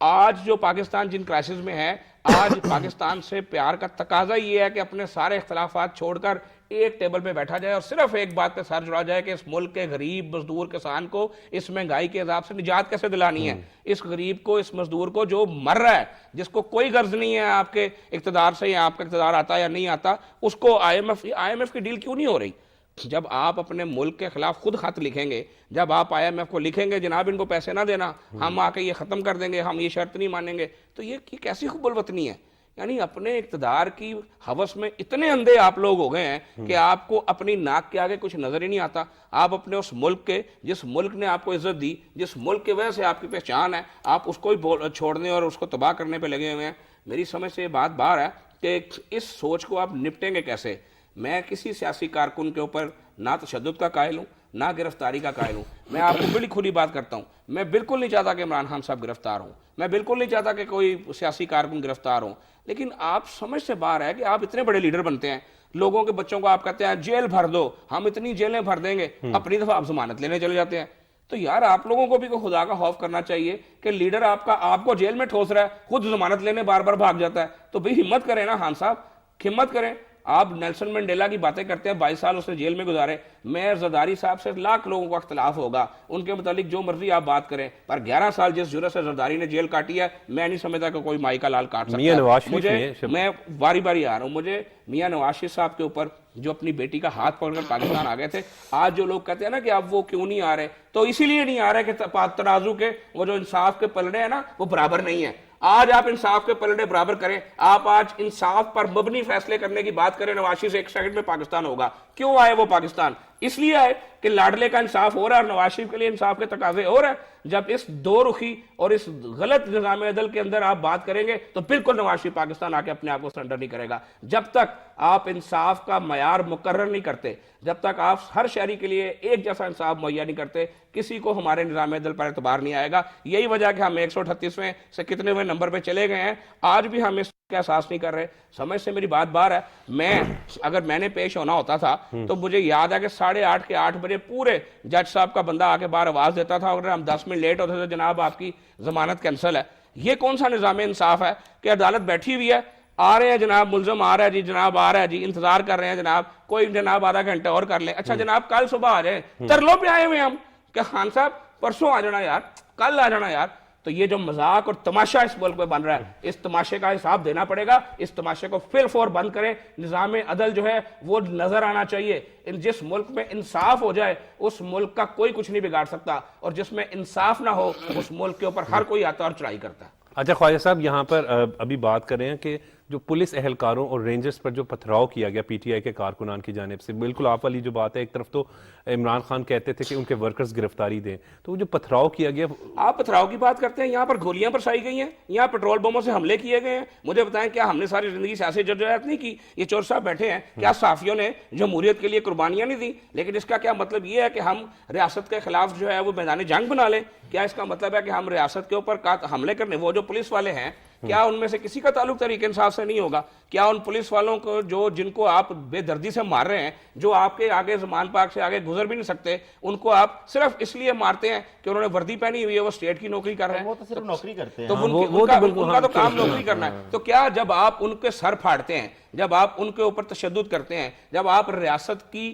آج جو پاکستان جن کرائسس میں ہے, آج پاکستان سے پیار کا تقاضا یہ ہے کہ اپنے سارے اختلافات چھوڑ کر ایک ٹیبل پہ بیٹھا جائے اور صرف ایک بات پہ سر جڑا جائے کہ اس ملک کے غریب مزدور کسان کو اس مہنگائی کے عذاب سے نجات کیسے دلانی ہے. اس غریب کو, اس مزدور کو جو مر رہا ہے, جس کو کوئی غرض نہیں ہے آپ کے اقتدار سے, یا آپ کا اقتدار آتا یا نہیں آتا, اس کو آئی ایم ایف کی ڈیل کیوں نہیں ہو رہی؟ جب آپ اپنے ملک کے خلاف خود خط لکھیں گے, جب آپ آئی ایم ایف کو لکھیں گے جناب ان کو پیسے نہ دینا, ہم آ کے یہ ختم کر دیں گے, ہم یہ شرط نہیں مانیں گے, تو یہ کیسی حب الوطنی ہے؟ یعنی اپنے اقتدار کی ہوس میں اتنے اندھے آپ لوگ ہو گئے ہیں کہ آپ کو اپنی ناک کے آگے کچھ نظر ہی نہیں آتا. آپ اپنے اس ملک کے, جس ملک نے آپ کو عزت دی, جس ملک کی وجہ سے آپ کی پہچان ہے, آپ اس کو ہی چھوڑنے اور اس کو تباہ کرنے پہ لگے ہوئے ہیں. میری سمجھ سے یہ بات باہر ہے کہ اس سوچ کو آپ نپٹیں گے کیسے. میں کسی سیاسی کارکن کے اوپر نہ تشدد کا قائل ہوں, نہ گرفتاری کا قائل ہوں. میں آپ کو بڑی کھلی بات کرتا ہوں, میں بالکل نہیں چاہتا کہ عمران خان صاحب گرفتار ہوں, میں بالکل نہیں چاہتا کہ کوئی سیاسی کارکن گرفتار ہوں, لیکن آپ سمجھ سے باہر ہے کہ آپ اتنے بڑے لیڈر بنتے ہیں, لوگوں کے بچوں کو آپ کہتے ہیں جیل بھر دو, ہم اتنی جیلیں بھر دیں گے, اپنی دفعہ آپ ضمانت لینے چلے جاتے ہیں. تو یار آپ لوگوں کو بھی کوئی خدا کا خوف کرنا چاہیے کہ لیڈر آپ کو جیل میں ٹھوس رہا ہے, خود ضمانت لینے بار بار بھاگ جاتا ہے. تو بھئی ہمت کریں نا خان صاحب, ہمت کریں. آپ نیلسن منڈیلا کی باتیں کرتے ہیں, 22 سال اس نے جیل میں گزارے. میں زرداری صاحب سے لاکھ لوگوں کا اختلاف ہوگا, ان کے متعلق جو مرضی آپ بات کریں, پر 11 سال جس جرت سے زرداری نے جیل کاٹی ہے, میں نہیں سمجھتا کہ کوئی مائی کا لال کاٹ سکتا میاں نواز شریف مجھے, میں باری باری آ رہا ہوں, مجھے میاں نواز شریف صاحب کے اوپر جو اپنی بیٹی کا ہاتھ پکڑ کر پاکستان آ گئے تھے, آج جو لوگ کہتے ہیں نا کہ اب وہ کیوں نہیں آ رہے, تو اسی لیے نہیں آ رہے کہ ترازو کے وہ جو انصاف کے پلڑے ہیں نا وہ برابر نہیں ہیں. آج آپ انصاف کے پلڑے برابر کریں, آپ آج انصاف پر مبنی فیصلے کرنے کی بات کریں. نواز شریف سے 1 سیکنڈ میں پاکستان ہوگا. کیوں آئے وہ پاکستان؟ اس لیے آئے کہ لاڈلے کا انصاف ہو رہا ہے اور نواز شریف کے لیے انصاف کے تقاضے ہو رہا ہے. جب اس دو رخی اور اس غلط نظام عدل کے اندر آپ بات کریں گے تو بالکل نواز شریف پاکستان آ کے اپنے آپ کو سرنڈر نہیں کرے گا. جب تک آپ انصاف کا معیار مقرر نہیں کرتے, جب تک آپ ہر شہری کے لیے ایک جیسا انصاف مہیا نہیں کرتے, کسی کو ہمارے نظام عدل پر اعتبار نہیں آئے گا. یہی وجہ کہ ہم 138ویں سے کتنے ہوئے نمبر پہ چلے گئے ہیں, آج بھی ہم اس کا احساس نہیں کر رہے. سمجھ سے میری بات باہر ہے. اگر میں نے پیش ہونا ہوتا تھا تو مجھے یاد ہے کہ 8:30 کے 8 بجے پورے جج صاحب کا بندہ آ کے باہر آواز دیتا تھا, اگر ہم 10 منٹ لیٹ ہوتے تو جناب آپ کی ضمانت کینسل ہے. یہ کون سا نظام انصاف ہے کہ عدالت بیٹھی ہوئی ہے, آ رہے ہیں جناب ملزم آ رہا ہے جی, جناب آ رہا ہے جی, انتظار کر رہے ہیں جناب, کوئی جناب آدھا گھنٹہ اور کر لیں, اچھا جناب کل صبح آ جائیں, ترلوں پہ آئے ہوئے ہم کہ خان صاحب پرسوں آ جانا یار, کل آ جانا یار. تو یہ جو مذاق اور تماشا اس ملک میں بن رہا ہے, اس تماشے کا حساب دینا پڑے گا. اس تماشے کو فی الفور بند کریں. نظام عدل جو ہے وہ نظر آنا چاہیے. جس ملک میں انصاف ہو جائے اس ملک کا کوئی کچھ نہیں بگاڑ سکتا, اور جس میں انصاف نہ ہو اس ملک کے اوپر ہر کوئی آتا اور چڑھائی کرتا ہے. اچھا خواجہ صاحب, یہاں پر ابھی بات کر رہے ہیں کہ جو پولیس اہلکاروں اور رینجرز پر جو پتھراؤ کیا گیا پی ٹی آئی کے کارکنان کی جانب سے, بالکل آپ والی جو بات ہے, ایک طرف تو عمران خان کہتے تھے کہ ان کے ورکرز گرفتاری دیں, تو وہ جو پتھراؤ کیا گیا, آپ پتھراؤ کی بات کرتے ہیں, یہاں پر گولیاں برسائی گئی ہیں, یہاں پیٹرول بموں سے حملے کیے گئے ہیں. مجھے بتائیں کیا ہم نے ساری زندگی سیاسی جدوجہد نہیں کی؟ یہ چور صاحب بیٹھے ہیں, کیا صحافیوں نے جمہوریت کے لیے قربانیاں نہیں دی؟ لیکن اس کا کیا مطلب یہ ہے کہ ہم ریاست کے خلاف جو ہے وہ میدان جنگ بنا لیں؟ کیا اس کا مطلب ہے کہ ہم ریاست کے اوپر حملے کرنے, وہ جو پولیس والے ہیں کیا ان میں سے کسی کا تعلق تحریک انصاف سے نہیں ہوگا؟ کیا ان پولیس والوں کو جن کو آپ بے دردی سے مار رہے ہیں, جو آپ کے آگے زمان پاک سے آگے گزر بھی نہیں سکتے, ان کو آپ صرف اس لیے مارتے ہیں کہ انہوں نے وردی پہنی ہوئی ہے, وہ اسٹیٹ کی نوکری کر رہے ہیں, وہ تو صرف نوکری کرتے ہیں, تو ان کا تو کام نوکری کرنا ہے. تو کیا جب آپ ان کے سر پھاڑتے ہیں, جب آپ ان کے اوپر تشدد کرتے ہیں, جب آپ ریاست کی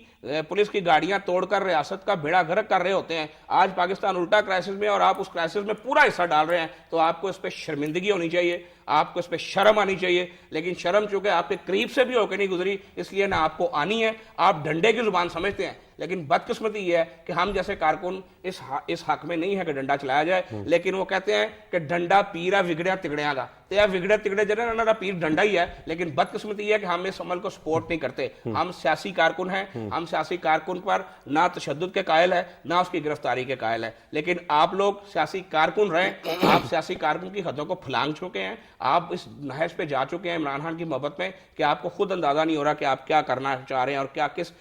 پولیس کی گاڑیاں توڑ کر ریاست کا بیڑا غرق کر رہے ہوتے ہیں, آج پاکستان الٹا کرائسس میں اور آپ اس کرائسس میں پورا حصہ ڈال رہے ہیں, تو آپ کو اس پہ شرمندگی ہونی چاہیے, آپ کو اس پہ شرم آنی چاہیے. لیکن شرم چونکہ آپ کے قریب سے بھی ہو کے نہیں گزری, اس لیے نہ آپ کو آنی ہے. آپ ڈنڈے کی زبان سمجھتے ہیں, لیکن بدقسمتی یہ ہے کہ ہم جیسے کارکن اس حق میں نہیں ہے کہ ڈنڈا چلایا جائے, لیکن وہ کہتے ہیں کہ ڈنڈا پیرا وگڑیا تگڑیاں کا, تو یا وگڑے تگڑے جنہیں نہ پیر ڈنڈا ہی ہے. لیکن بدقسمتی یہ ہے کہ ہم اس عمل کو سپورٹ نہیں کرتے. ہم سیاسی کارکن ہیں, ہم سیاسی کارکن پر نہ تشدد کے قائل ہے نہ اس کی گرفتاری کے قائل ہے. لیکن آپ لوگ سیاسی کارکن رہیں, آپ سیاسی کارکن کی حدوں کو پھلانگ چکے ہیں, آپ اس نہج پہ جا چکے ہیں عمران خان کی محبت میں کہ آپ کو خود اندازہ نہیں ہو رہا کہ آپ کیا کرنا چاہ رہے ہیں اور کیا کس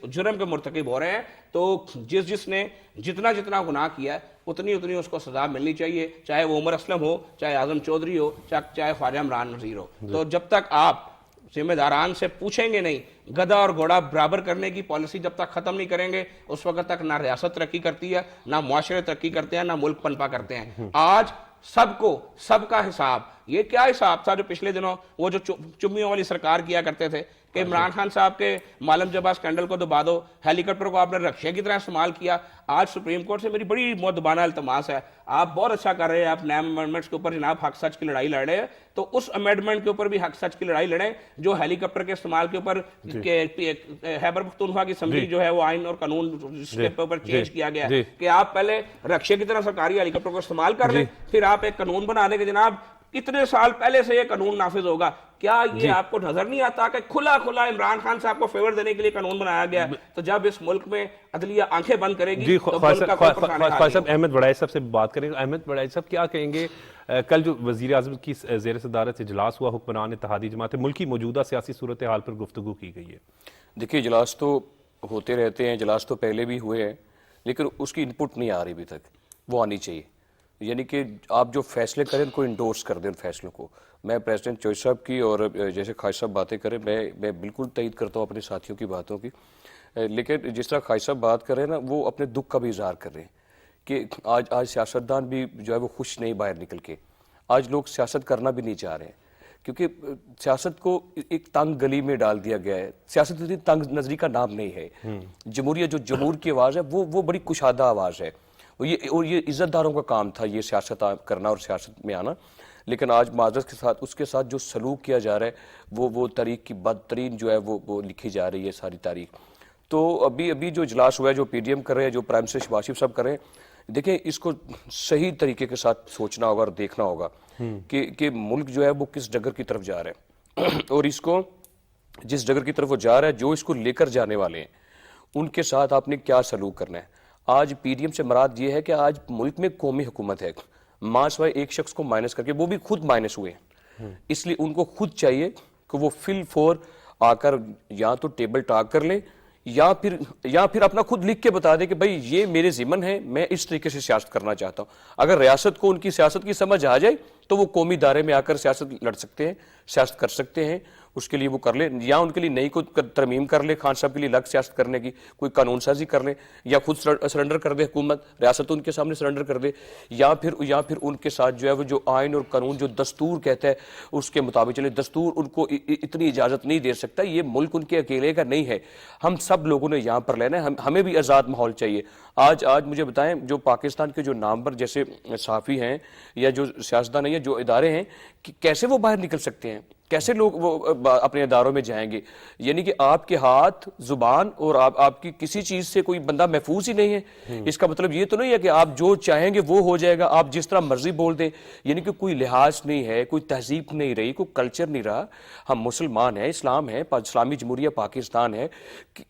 جرم کے مرتکب ہو رہے ہیں. تو جس نے جتنا گناہ کیا ہے اتنی اس کو سزا ملنی چاہیے, چاہے وہ عمر اسلم ہو, چاہے اعظم چودھری ہو, چاہے خواجہ عمران نذیر ہو. تو جب تک آپ ذمہ داران سے پوچھیں گے نہیں, گدھا اور گھوڑا برابر کرنے کی پالیسی جب تک ختم نہیں کریں گے, اس وقت تک نہ ریاست ترقی کرتی ہے, نہ معاشرے ترقی کرتے ہیں, نہ ملک پنپا کرتے ہیں. آج سب کو سب کا حساب. یہ کیا حساب تھا جو پچھلے دنوں وہ جو چمیوں والی سرکار کیا کرتے تھے کہ عمران خان صاحب کے مالم جبا اسکینڈل کو دبا دو, ہیلی کاپٹر کو آپ نے رکشے کی طرح استعمال کیا. آج سپریم کورٹ سے میری بڑی مؤدبانہ التماس ہے, آپ بہت اچھا کر رہے ہیں, آپ نیم امینڈمنٹس کے اوپر جناب حق سچ کی لڑائی لڑ رہے ہیں, تو اس امینڈمنٹ کے اوپر بھی حق سچ کی لڑائی لڑیں جو ہیلی کاپٹر کے استعمال کے اوپر خیبر پختونخوا کی اسمبلی جو ہے وہ آئین اور قانون اس کے اوپر چینج کیا گیا کہ آپ پہلے رکشے کی طرح سرکاری ہیلی کاپٹر کو استعمال کر لیں, پھر آپ ایک قانون بنا دیں کہ جناب اتنے سال پہلے سے یہ قانون نافذ ہوگا. کیا یہ آپ کو نظر نہیں آتا کہ کھلا کھلا عمران خان صاحب کو فیور دینے کے لیے قانون بنایا گیا ہے؟ تو جب اس ملک میں عدلیہ آنکھیں بند کرے گی تو ملک کا کوئی پرسانے حال خواجہ صاحب احمد وڑائی صاحب سے بات کریں. احمد وڑائی صاحب کیا کہیں گے, کل جو وزیر اعظم کی زیر صدارت اجلاس ہوا حکمران اتحادی جماعت, ملک کی موجودہ سیاسی صورتحال پر گفتگو کی گئی ہے؟ دیکھیے اجلاس تو ہوتے رہتے ہیں, اجلاس تو پہلے بھی ہوئے ہیں, لیکن اس کی انپٹ نہیں آ رہی ابھی تک, وہ آنی چاہیے. یعنی کہ آپ جو فیصلے کریں ان کو انڈورس کر دیں ان فیصلوں کو. میں پریزیڈنٹ چوہدری صاحب کی اور جیسے خواجہ صاحب باتیں کریں میں بالکل تائید کرتا ہوں اپنے ساتھیوں کی باتوں کی, لیکن جس طرح خواجہ صاحب بات کر رہے ہیں نا وہ اپنے دکھ کا بھی اظہار کر رہے ہیں کہ آج سیاستدان بھی جو ہے وہ خوش نہیں باہر نکل کے. آج لوگ سیاست کرنا بھی نہیں چاہ رہے ہیں کیونکہ سیاست کو ایک تنگ گلی میں ڈال دیا گیا ہے. سیاست اتنی تنگ نظری کا نام نہیں ہے. جمہوریت جو جمہور کی آواز ہے وہ بڑی کشادہ آواز ہے, اور یہ عزت داروں کا کام تھا یہ سیاست کرنا اور سیاست میں آنا. لیکن آج معذرت کے ساتھ اس کے ساتھ جو سلوک کیا جا رہا ہے وہ تاریخ کی بدترین جو ہے وہ لکھی جا رہی ہے ساری تاریخ. تو ابھی جو اجلاس ہوا ہے, جو پی ڈی ایم کر رہے ہیں, جو پرائم منسٹر شہباز شریف صاحب کر رہے ہیں, دیکھیں اس کو صحیح طریقے کے ساتھ سوچنا ہوگا اور دیکھنا ہوگا کہ ملک جو ہے وہ کس ڈگر کی طرف جا رہا ہے, اور اس کو جس ڈگر کی طرف وہ جا رہا ہے, جو اس کو لے کر جانے والے ہیں ان کے ساتھ آپ نے کیا سلوک کرنا ہے. آج پی ڈی ایم سے مراد یہ ہے کہ آج ملک میں قومی حکومت ہے, ماں سوائے ایک شخص کو مائنس کر کے, وہ بھی خود مائنس ہوئے ہیں. اس لیے ان کو خود چاہیے کہ وہ فل فور آ کر یا تو ٹیبل ٹاک کر لیں یا پھر اپنا خود لکھ کے بتا دیں کہ بھائی یہ میرے ضمن ہے, میں اس طریقے سے سیاست کرنا چاہتا ہوں. اگر ریاست کو ان کی سیاست کی سمجھ آ جائے تو وہ قومی دائرے میں آ کر سیاست لڑ سکتے ہیں, سیاست کر سکتے ہیں, اس کے لیے وہ کر لیں, یا ان کے لیے نئی کوئی ترمیم کر لے, خان صاحب کے لیے الگ سیاست کرنے کی کوئی قانون سازی کر لیں, یا خود سرنڈر کر دے حکومت, ریاست ان کے سامنے سرنڈر کر دے, یا پھر ان کے ساتھ جو ہے وہ جو آئین اور قانون جو دستور کہتا ہے اس کے مطابق چلے. دستور ان کو اتنی اجازت نہیں دے سکتا, یہ ملک ان کے اکیلے کا نہیں ہے, ہم سب لوگوں نے یہاں پر لینا ہے. ہمیں بھی آزاد ماحول چاہیے. آج مجھے بتائیں جو پاکستان کے جو نامور جیسے صحافی ہیں یا جو سیاستدان ہیں یا جو ادارے ہیں, کیسے وہ باہر نکل سکتے ہیں, کیسے لوگ وہ اپنے اداروں میں جائیں گے؟ یعنی کہ آپ کے ہاتھ, زبان اور آپ کی کسی چیز سے کوئی بندہ محفوظ ہی نہیں ہے. اس کا مطلب یہ تو نہیں ہے کہ آپ جو چاہیں گے وہ ہو جائے گا, آپ جس طرح مرضی بول دیں. یعنی کہ کوئی لحاظ نہیں ہے, کوئی تہذیب نہیں رہی, کوئی کلچر نہیں رہا. ہم مسلمان ہیں, اسلام ہے, اسلامی جمہوریہ پاکستان ہے,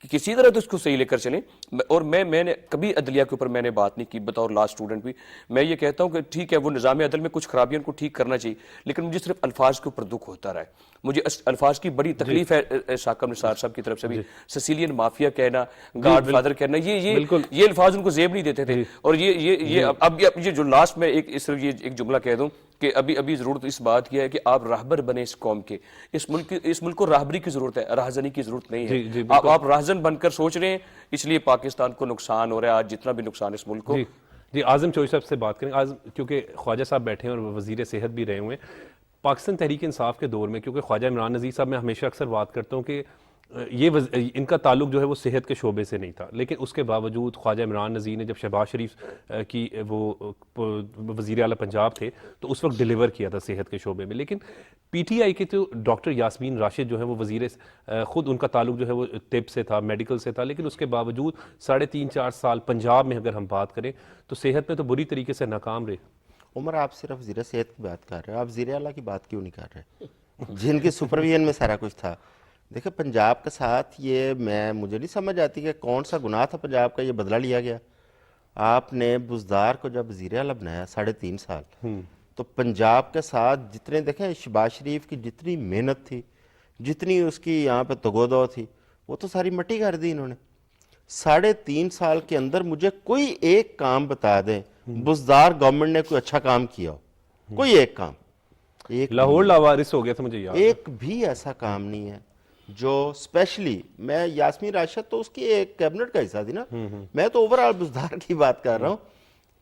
کسی طرح تو اس کو صحیح لے کر چلیں. اور میں نے کبھی عدلیہ کے اوپر میں نے بات نہیں کی, بطور لا اسٹوڈنٹ بھی میں یہ کہتا ہوں کہ ٹھیک ہے وہ نظام عدل میں کچھ خرابیاں ان کو ٹھیک کرنا چاہیے, لیکن مجھے صرف الفاظ کے اوپر دکھ ہوتا رہا ہے. مجھے الفاظ کی بڑی تکلیف ہے ثاقب نثار صاحب کی طرف سے بھی. سسیلین مافیا کہنا, گاڈ فادر کہنا, یہ الفاظ ان کو زیب نہیں دیتے تھے. اور یہ اب یہ جو لاسٹ میں صرف یہ ایک جملہ کہہ دوں کہ ابھی ضرورت اس بات کی ہے کہ آپ راہبر بنے اس قوم کے. اس ملک کو راہبری کی ضرورت ہے, راہزنی کی ضرورت نہیں ہے. آپ راہزن بن کر سوچ رہے ہیں, اس لیے پاکستان کو نقصان ہو رہا ہے آج, جتنا بھی نقصان اس ملک کو. جی اعظم چوہدری صاحب سے بات کریں. کیونکہ خواجہ صاحب بیٹھے ہیں اور وزیر صحت بھی رہے ہوئے ہیں, پاکستان تحریک انصاف کے دور میں, کیونکہ خواجہ عمران نذیر صاحب میں ہمیشہ اکثر بات کرتا ہوں کہ ان کا تعلق جو ہے وہ صحت کے شعبے سے نہیں تھا, لیکن اس کے باوجود خواجہ عمران نذیر نے جب شہباز شریف کی وہ وزیر اعلیٰ پنجاب تھے تو اس وقت ڈیلیور کیا تھا صحت کے شعبے میں. لیکن پی ٹی آئی کے تو ڈاکٹر یاسمین راشد جو ہے وہ وزیر خود ان کا تعلق جو ہے وہ طب سے تھا, میڈیکل سے تھا, لیکن اس کے باوجود 3.5-4 سال پنجاب میں اگر ہم بات کریں تو صحت میں تو بری طریقے سے ناکام رہے. عمر آپ صرف وزیر صحت کی بات کر رہے ہیں, آپ وزیر اعلیٰ کی بات کیوں نہیں کر رہے جن کی سپرویژن میں سارا کچھ تھا؟ دیکھیں پنجاب کے ساتھ یہ مجھے نہیں سمجھ آتی کہ کون سا گناہ تھا پنجاب کا یہ بدلہ لیا گیا. آپ نے بزدار کو جب وزیر اعلیٰ بنایا 3.5 سال, تو پنجاب کے ساتھ جتنے دیکھیں شہباز شریف کی جتنی محنت تھی, جتنی اس کی یہاں پہ تگودو تھی, وہ تو ساری مٹی کر دی انہوں نے. 3.5 سال کے اندر مجھے کوئی ایک کام بتا دیں بزدار گورنمنٹ نے کوئی اچھا کام کیا ہو, کوئی ایک کام. لاہور لاوارث ہو گیا تھا مجھے یاد, ایک بھی ایسا کام نہیں ہے جو اسپیشلی, میں یاسمین راشد تو اس کی ایک کیبنٹ کا حصہ تھی نا, میں تو اوورآل بزدار کی بات کر رہا ہوں.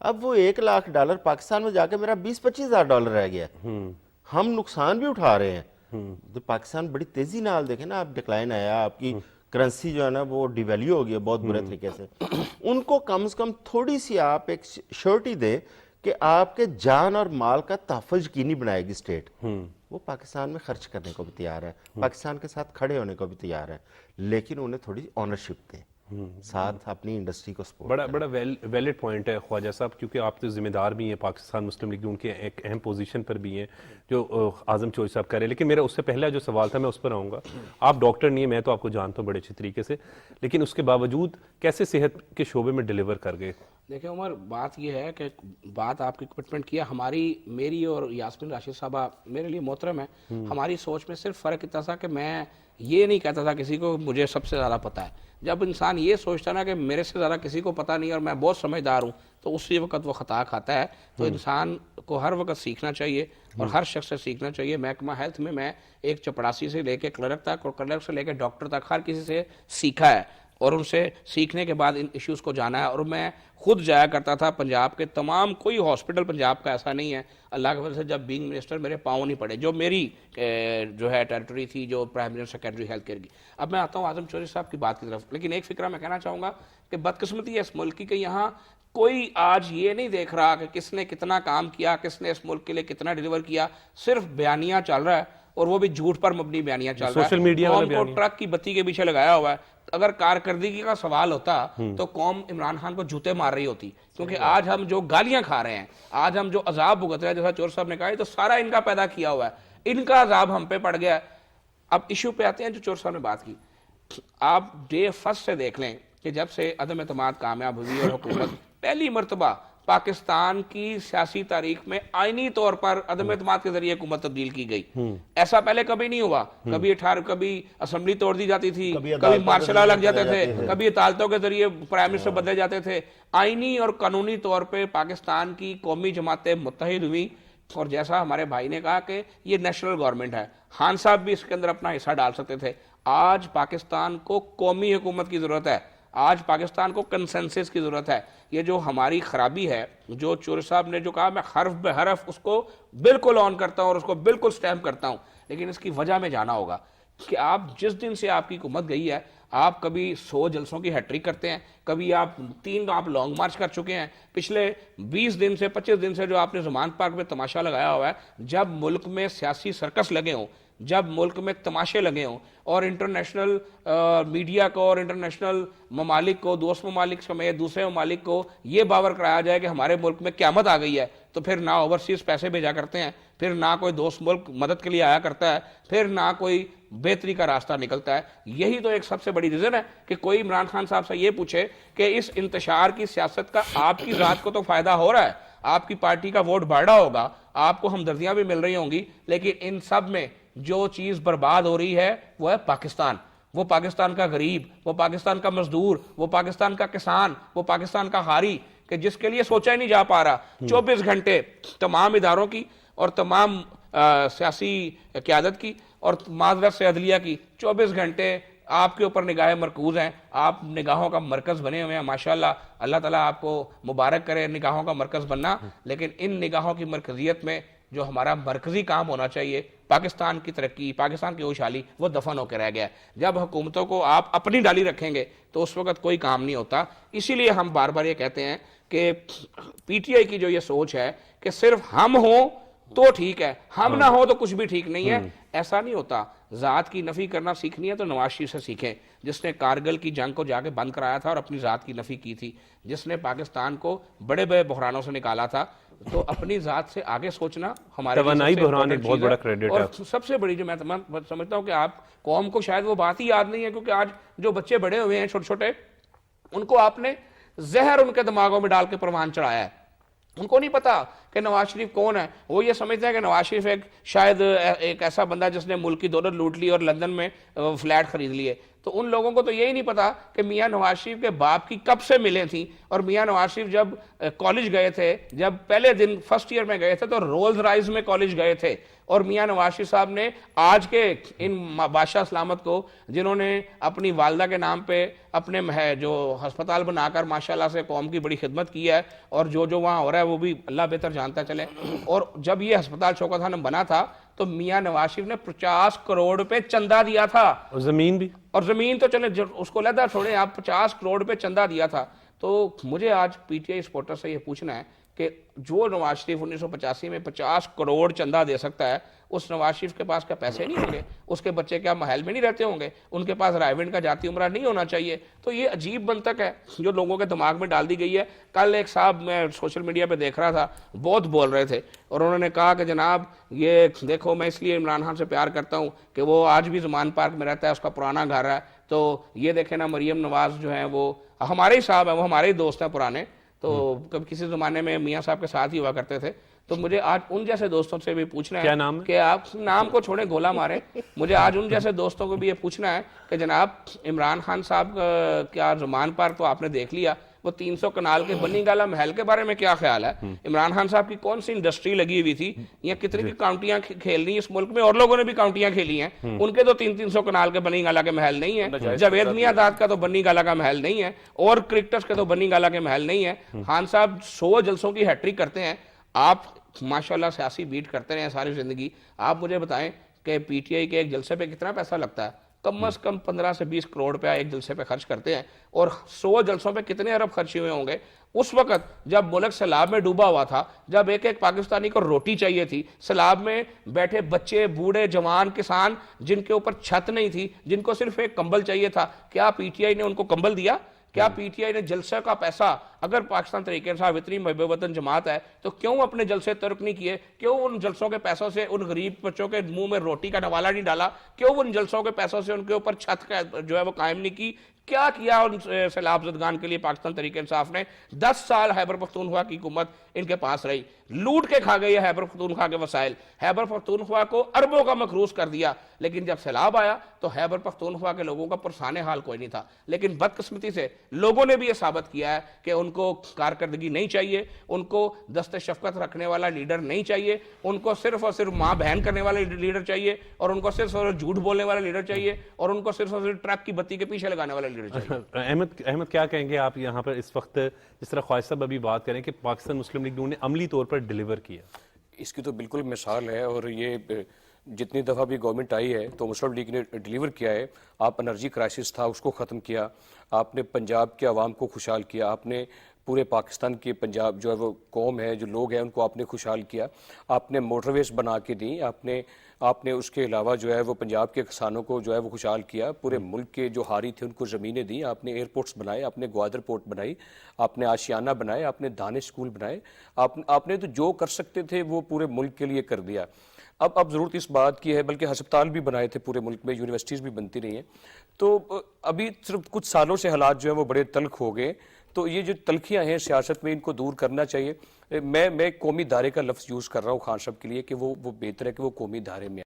اب وہ $1,00,000 پاکستان میں جا کے میرا $20-25,000 رہ گیا. ہم نقصان بھی اٹھا رہے ہیں. تو پاکستان بڑی تیزی نال دیکھیں نا, آپ ڈکلائن آیا, آپ کی کرنسی جو ہے نا وہ ڈیویلیو ہو گیا بہت برے طریقے سے. ان کو کم سے کم تھوڑی سی آپ ایک شورٹی دیں کہ آپ کے جان اور مال کا تحفظ یقینی بنائے گی اسٹیٹ. وہ پاکستان میں خرچ کرنے کو بھی تیار ہے, پاکستان کے ساتھ کھڑے ہونے کو بھی تیار ہے, لیکن انہیں تھوڑی آنرشپ دیں, ساتھ اپنی انڈسٹری کو سپورٹ. بڑا ویلڈ پوائنٹ ہے خواجہ صاحب, کیونکہ آپ تو ذمہ دار بھی ہیں پاکستان مسلم لیگ, ان کے ایک اہم پوزیشن پر بھی ہیں جو اعظم چوہدری صاحب کر رہے ہیں. لیکن میرا اس سے پہلا جو سوال تھا میں اس پر آؤں گا. آپ ڈاکٹر نہیں ہیں, میں تو آپ کو جانتا ہوں بڑے اچھے طریقے سے, لیکن اس کے باوجود کیسے صحت کے شعبے میں ڈیلیور کر گئے؟ دیکھیں عمر, بات یہ ہے کہ بات آپ کی کمٹمنٹ کیا, میری اور یاسمین راشد صاحبہ میرے لیے محترم ہے. ہماری سوچ میں صرف فرق اتنا تھا کہ میں یہ نہیں کہتا تھا کسی کو مجھے سب سے زیادہ پتہ ہے. جب انسان یہ سوچتا نا کہ میرے سے زیادہ کسی کو پتہ نہیں اور میں بہت سمجھدار ہوں, تو اسی وقت وہ خطا کھاتا ہے. تو انسان کو ہر وقت سیکھنا چاہیے اور ہر شخص سے سیکھنا چاہیے. محکمہ ہیلتھ میں ایک چپڑاسی سے لے کے کلرک تک اور کلرک سے لے کے ڈاکٹر تک ہر کسی سے سیکھا ہے اور ان سے سیکھنے کے بعد ان ایشوز کو جانا ہے. اور میں خود جایا کرتا تھا پنجاب کے تمام, کوئی ہاسپٹل پنجاب کا ایسا نہیں ہے اللہ کے فضل سے جب بینگ منسٹر میرے پاؤں نہیں پڑے, جو میری جو ہے ٹیریٹری تھی جو پرائمری اور سیکنڈری ہیلتھ کیئر کی. اب میں آتا ہوں اعظم چوہدری صاحب کی بات کی طرف, لیکن ایک فکرہ میں کہنا چاہوں گا کہ بدقسمتی ہے اس ملک کی کہ یہاں کوئی آج یہ نہیں دیکھ رہا کہ کس نے کتنا کام کیا, کس نے اس ملک کے لیے کتنا ڈیلیور کیا. صرف بیانیہ چل رہا ہے اور وہ بھی جھوٹ پر مبنی بیانیہ چل رہا ہے. سوشل میڈیا قوم کو ٹرک کی بتی کے پیچھے لگایا ہوا ہے. اگر کارکردگی کا سوال ہوتا تو قوم عمران خان کو جوتے مار رہی ہوتی, کیونکہ آج ہم جو گالیاں کھا رہے ہیں, آج ہم جو عذاب بھگت رہے ہیں, جیسا چور صاحب نے کہا, تو سارا ان کا پیدا کیا ہوا ہے, ان کا عذاب ہم پہ پڑ گیا ہے. اب ایشو پہ آتے ہیں جو چور صاحب نے بات کی. آپ ڈے فرسٹ سے دیکھ لیں کہ جب سے عدم اعتماد کامیاب ہوئی اور حکومت پہلی مرتبہ پاکستان کی سیاسی تاریخ میں آئینی طور پر عدم اعتماد کے ذریعے حکومت تبدیل کی گئی. ایسا پہلے کبھی نہیں ہوا. کبھی اسمبلی توڑ دی جاتی تھی, کبھی مارشل لا لگ جاتے تھے, کبھی عدالتوں کے ذریعے پرائم منسٹر بدلے جاتے تھے. آئینی اور قانونی طور پہ پاکستان کی قومی جماعتیں متحد ہوئی, اور جیسا ہمارے بھائی نے کہا کہ یہ نیشنل گورنمنٹ ہے, خان صاحب بھی اس کے اندر اپنا حصہ ڈال سکتے تھے. آج پاکستان کو قومی حکومت کی ضرورت ہے, آج پاکستان کو کنسنسس کی ضرورت ہے. یہ جو ہماری خرابی ہے, جو چور صاحب نے جو کہا, میں حرف بے حرف اس کو بالکل آن کرتا ہوں اور اس کو بالکل سٹیمپ کرتا ہوں, لیکن اس کی وجہ میں جانا ہوگا کہ آپ جس دن سے آپ کی حکومت گئی ہے, آپ کبھی 100 جلسوں کی ہیٹرک کرتے ہیں, کبھی آپ 3 آپ لانگ مارچ کر چکے ہیں. پچھلے 20 دن سے 25 دن سے جو آپ نے زمان پارک میں تماشا لگایا ہوا ہے, جب ملک میں سیاسی سرکس لگے ہوں, جب ملک میں تماشے لگے ہوں اور انٹرنیشنل میڈیا کو اور انٹرنیشنل ممالک کو, دوست ممالک سمیت دوسرے ممالک کو یہ باور کرایا جائے کہ ہمارے ملک میں قیامت آ گئی ہے, تو پھر نہ اوورسیز پیسے بھیجا کرتے ہیں, پھر نہ کوئی دوست ملک مدد کے لیے آیا کرتا ہے, پھر نہ کوئی بہتری کا راستہ نکلتا ہے. یہی تو ایک سب سے بڑی ریزن ہے کہ کوئی عمران خان صاحب سے یہ پوچھے کہ اس انتشار کی سیاست کا آپ کی ذات کو تو فائدہ ہو رہا ہے, آپ کی پارٹی کا ووٹ بڑھ رہا ہوگا, آپ کو ہمدردیاں بھی مل رہی ہوں گی, لیکن ان سب میں جو چیز برباد ہو رہی ہے وہ ہے پاکستان. وہ پاکستان کا غریب, وہ پاکستان کا مزدور, وہ پاکستان کا کسان, وہ پاکستان کا حاری, کہ جس کے لیے سوچا ہی نہیں جا پا رہا. 24 گھنٹے تمام اداروں کی اور تمام سیاسی قیادت کی اور معذرت سے عدلیہ کی 24 گھنٹے آپ کے اوپر نگاہیں مرکوز ہیں. آپ نگاہوں کا مرکز بنے ہوئے ہیں ماشاءاللہ. اللہ تعالیٰ آپ کو مبارک کرے نگاہوں کا مرکز بننا, لیکن ان نگاہوں کی مرکزیت میں جو ہمارا مرکزی کام ہونا چاہیے, پاکستان کی ترقی, پاکستان کی خوشحالی, وہ دفن ہو کے رہ گیا ہے. جب حکومتوں کو آپ اپنی ڈالی رکھیں گے تو اس وقت کوئی کام نہیں ہوتا. اسی لیے ہم بار بار یہ کہتے ہیں کہ پی ٹی آئی کی جو یہ سوچ ہے کہ صرف ہم ہوں تو ٹھیک ہے, ہم نہ ہو تو کچھ بھی ٹھیک نہیں ہے, ایسا نہیں ہوتا. ذات کی نفی کرنا سیکھنی ہے تو نواز شریف سے سیکھیں, جس نے کارگل کی جنگ کو جا کے بند کرایا تھا اور اپنی ذات کی نفی کی تھی, جس نے پاکستان کو بڑے بڑے بحرانوں سے نکالا تھا. تو اپنی ذات سے آگے سوچنا ہمارے توانائی بحران ایک بہت بڑا کریڈٹ ہے. اور سب سے بڑی جو میں سمجھتا ہوں کہ آپ قوم کو شاید وہ بات ہی یاد نہیں ہے, کیونکہ آج جو بچے بڑے ہوئے ہیں چھوٹے چھوٹے, ان کو آپ نے زہر ان کے دماغوں میں ڈال کے پروان چڑھایا ہے. ان کو نہیں پتا کہ نواز شریف کون ہے. وہ یہ سمجھتے ہیں کہ نواز شریف شاید ایک ایسا بندہ جس نے ملک کی دولت لوٹ لی اور لندن میں فلیٹ خرید لیے. تو ان لوگوں کو تو یہی نہیں پتا کہ میاں نواز شریف کے باپ کی کب سے ملے تھیں, اور میاں نواز شریف جب کالج گئے تھے, جب پہلے دن فرسٹ ایئر میں گئے تھے تو رولز رائز میں کالج گئے تھے. اور میاں نواز شریف صاحب نے آج کے ان بادشاہ سلامت کو, جنہوں نے اپنی والدہ کے نام پہ اپنے جو ہسپتال بنا کر ماشاءاللہ سے قوم کی بڑی خدمت کی ہے, اور جو وہاں ہو رہا ہے وہ بھی اللہ بہتر جانتا چلے. اور جب یہ ہسپتال شوکت خانم بنا تھا تو میاں نواز شریف نے 50 کروڑ پہ چندہ دیا تھا, اور زمین بھی, اور زمین تو چلے اس کو علیحدہ چھوڑیں, آپ 50 کروڑ پہ چندہ دیا تھا. تو مجھے آج پی ٹی آئی سپورٹر سے یہ پوچھنا ہے کہ جو نواز شریف 1985 میں 50 کروڑ چندہ دے سکتا ہے, اس نواز شریف کے پاس کیا پیسے نہیں ہوں گے؟ اس کے بچے کیا محل میں نہیں رہتے ہوں گے؟ ان کے پاس رائیونڈ کا جاتی عمرہ نہیں ہونا چاہیے؟ تو یہ عجیب منطق ہے جو لوگوں کے دماغ میں ڈال دی گئی ہے. کل ایک صاحب میں سوشل میڈیا پہ دیکھ رہا تھا, بہت بول رہے تھے, اور انہوں نے کہا کہ جناب یہ دیکھو میں اس لیے عمران خان سے پیار کرتا ہوں کہ وہ آج بھی زمان پارک میں رہتا ہے, اس کا پرانا گھر ہے. تو یہ دیکھیں نا, مریم نواز جو ہیں وہ ہمارے ہی صاحب ہیں, وہ ہمارے ہی دوست ہیں پرانے, تو کبھی کسی زمانے میں میاں صاحب کے ساتھ ہی ہوا کرتے تھے. تو مجھے آج ان جیسے دوستوں سے بھی پوچھنا کیا ہے نام ہے؟ کہ آپ نام کو چھوڑیں, گولا مارے, مجھے آج ان جیسے دوستوں کو بھی یہ پوچھنا ہے کہ جناب عمران خان صاحب کیا زمان پر تو آپ نے دیکھ لیا, وہ 300 کنال کے بنی گالا محل کے بارے میں کیا خیال ہے؟ عمران خان صاحب کی کون سی انڈسٹری لگی ہوئی تھی, یا کتنی کی کاؤنٹیاں کھیلنی اس ملک میں, اور لوگوں نے بھی کاؤنٹیاں کھیلی ہیں, ان کے تو 300 کنال کے بنی گالا کے محل نہیں ہیں. جاوید میاں داد کا تو بنی گالا کا محل نہیں ہے, اور کرکٹرز کے تو بنی گالا کے محل نہیں ہیں. خان صاحب 100 جلسوں کی ہیٹرک کرتے ہیں, آپ ماشاءاللہ سیاسی بیٹ کرتے رہے ہیں ساری زندگی. آپ مجھے بتائیں کہ پی ٹی آئی کے ایک جلسے پہ کتنا پیسہ لگتا ہے؟ کم از کم 15 سے 20 کروڑ روپیہ ایک جلسے پہ خرچ کرتے ہیں, اور 100 جلسوں پہ کتنے ارب خرچ ہوئے ہوں گے اس وقت جب ملک سیلاب میں ڈوبا ہوا تھا, جب ایک ایک پاکستانی کو روٹی چاہیے تھی, سیلاب میں بیٹھے بچے, بوڑھے, جوان, کسان جن کے اوپر چھت نہیں تھی, جن کو صرف ایک کمبل چاہیے تھا. کیا پی ٹی آئی نے ان کو کمبل دیا؟ کیا پی ٹی آئی نے جلسہ کا پیسہ, اگر پاکستان تحریک انصاف اتنی محب وطن جماعت ہے تو کیوں اپنے جلسے ترک نہیں کیے؟ کیوں ان جلسوں کے پیسوں سے ان غریب بچوں کے منہ میں روٹی کا نوالا نہیں ڈالا؟ کیوں ان جلسوں کے پیسوں سے ان کے اوپر چھت کا جو ہے وہ قائم نہیں کی؟ کیا کیا ان سیلاب زدگان کے لیے پاکستان تحریک انصاف نے؟ 10 سال خیبر پختونخوا کی حکومت ان کے پاس رہی, لوٹ کے کھا گئی ہے خیبر پختونخوا کے وسائل, خیبر پختونخوا کو اربوں کا مقروض کر دیا. لیکن جب سیلاب آیا تو خیبر پختونخوا کے لوگوں کا پرسان حال کوئی نہیں تھا. لیکن بدقسمتی سے لوگوں نے بھی یہ ثابت کیا ہے کہ ان کو کارکردگی نہیں چاہیے, ان کو دست شفقت رکھنے والا لیڈر نہیں چاہیے, ان کو صرف اور صرف ماں بہن کرنے والا لیڈر چاہیے, اور ان کو صرف اور صرف جھوٹ بولنے والا لیڈر چاہیے, اور ان کو صرف اور صرف ٹرک کی بتی کے پیچھے لگانے والا لیڈر چاہیے. احمد کیا کہیں گے آپ یہاں پر اس وقت, جس طرح خواجہ صاحب ابھی بات کریں کہ پاکستان مسلم لیگ نے عملی طور پر ڈیلیور کیا؟ اس کی تو بالکل مثال ہے, اور یہ جتنی دفعہ بھی گورنمنٹ آئی ہے تو مسلم لیگ نے ڈیلیور کیا ہے. آپ انرجی کرائسس تھا اس کو ختم کیا, آپ نے پنجاب کے عوام کو خوشحال کیا, آپ نے پورے پاکستان کے پنجاب جو ہے وہ قوم ہے, جو لوگ ہیں, ان کو آپ نے خوشحال کیا, آپ نے موٹر ویز بنا کے دی, آپ نے اس کے علاوہ جو ہے وہ پنجاب کے کسانوں کو جو ہے وہ خوشحال کیا, پورے ملک کے جو حاری تھے ان کو زمینیں دیں, آپ نے ایئرپورٹس بنائے, آپ نے گوادر پورٹ بنائی, آپ نے آشیانہ بنائے, آپ نے دانش اسکول بنائے, آپ نے تو جو کر سکتے تھے وہ پورے ملک کے لیے کر دیا. اب ضرورت اس بات کی ہے, بلکہ ہسپتال بھی بنائے تھے پورے ملک میں, یونیورسٹیز بھی بنتی رہی ہیں. تو ابھی صرف کچھ سالوں سے حالات جو ہیں وہ بڑے تلخ ہو گئے, تو یہ جو تلخیاں ہیں سیاست میں ان کو دور کرنا چاہیے. میں قومی دھارے کا لفظ یوز کر رہا ہوں خان صاحب کے لیے کہ وہ بہتر ہے کہ وہ قومی دھارے میں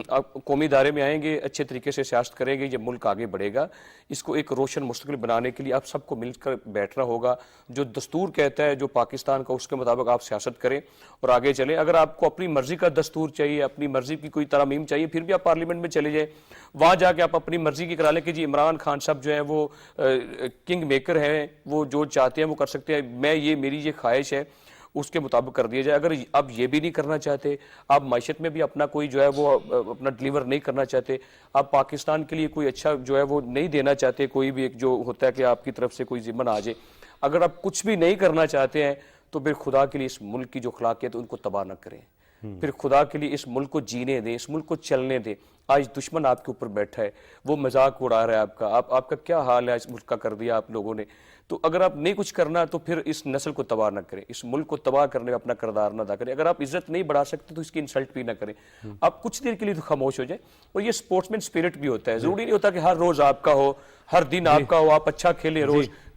آپ قومی دھارے میں آئیں گے, اچھے طریقے سے سیاست کریں گے, یہ ملک آگے بڑھے گا. اس کو ایک روشن مستقبل بنانے کے لیے آپ سب کو مل کر بیٹھنا ہوگا. جو دستور کہتا ہے جو پاکستان کا, اس کے مطابق آپ سیاست کریں اور آگے چلیں. اگر آپ کو اپنی مرضی کا دستور چاہیے, اپنی مرضی کی کوئی ترامیم چاہیے, پھر بھی آپ پارلیمنٹ میں چلے جائیں, وہاں جا کے آپ اپنی مرضی کی کرا لیں کہ جی عمران خان صاحب جو ہیں وہ کنگ میکر ہیں, وہ جو چاہتے ہیں وہ کر سکتے ہیں, میری یہ خواہش ہے, اس کے مطابق کر دیا جائے. اگر آپ یہ بھی نہیں کرنا چاہتے, آپ معیشت میں بھی اپنا کوئی جو ہے وہ اپنا ڈیلیور نہیں کرنا چاہتے, آپ پاکستان کے لیے کوئی اچھا جو ہے وہ نہیں دینا چاہتے, کوئی بھی ایک جو ہوتا ہے کہ آپ کی طرف سے کوئی ضمن آ جائے, اگر آپ کچھ بھی نہیں کرنا چاہتے ہیں تو پھر خدا کے لیے اس ملک کی جو اخلاقیت ہے ان کو تباہ نہ کریں. پھر خدا کے لیے اس ملک کو جینے دیں, اس ملک کو چلنے دیں. آج دشمن آپ کے اوپر بیٹھا ہے, وہ مذاق اڑا رہا ہے آپ کا, آپ کا کیا حال ہے اس ملک کا کر دیا آپ لوگوں نے. تو اگر آپ نہیں کچھ کرنا تو پھر اس نسل کو تباہ نہ کریں, اس ملک کو تباہ کرنے میں اپنا کردار نہ ادا کریں. اگر آپ عزت نہیں بڑھا سکتے تو اس کی انسلٹ بھی نہ کریں, آپ کچھ دیر کے لیے تو خاموش ہو جائیں. اور یہ سپورٹس مین اسپرٹ بھی ہوتا ہے, ضروری نہیں ہوتا کہ ہر روز آپ کا ہو, ہر دن آپ کا ہو, آپ اچھا کھیلیں روز.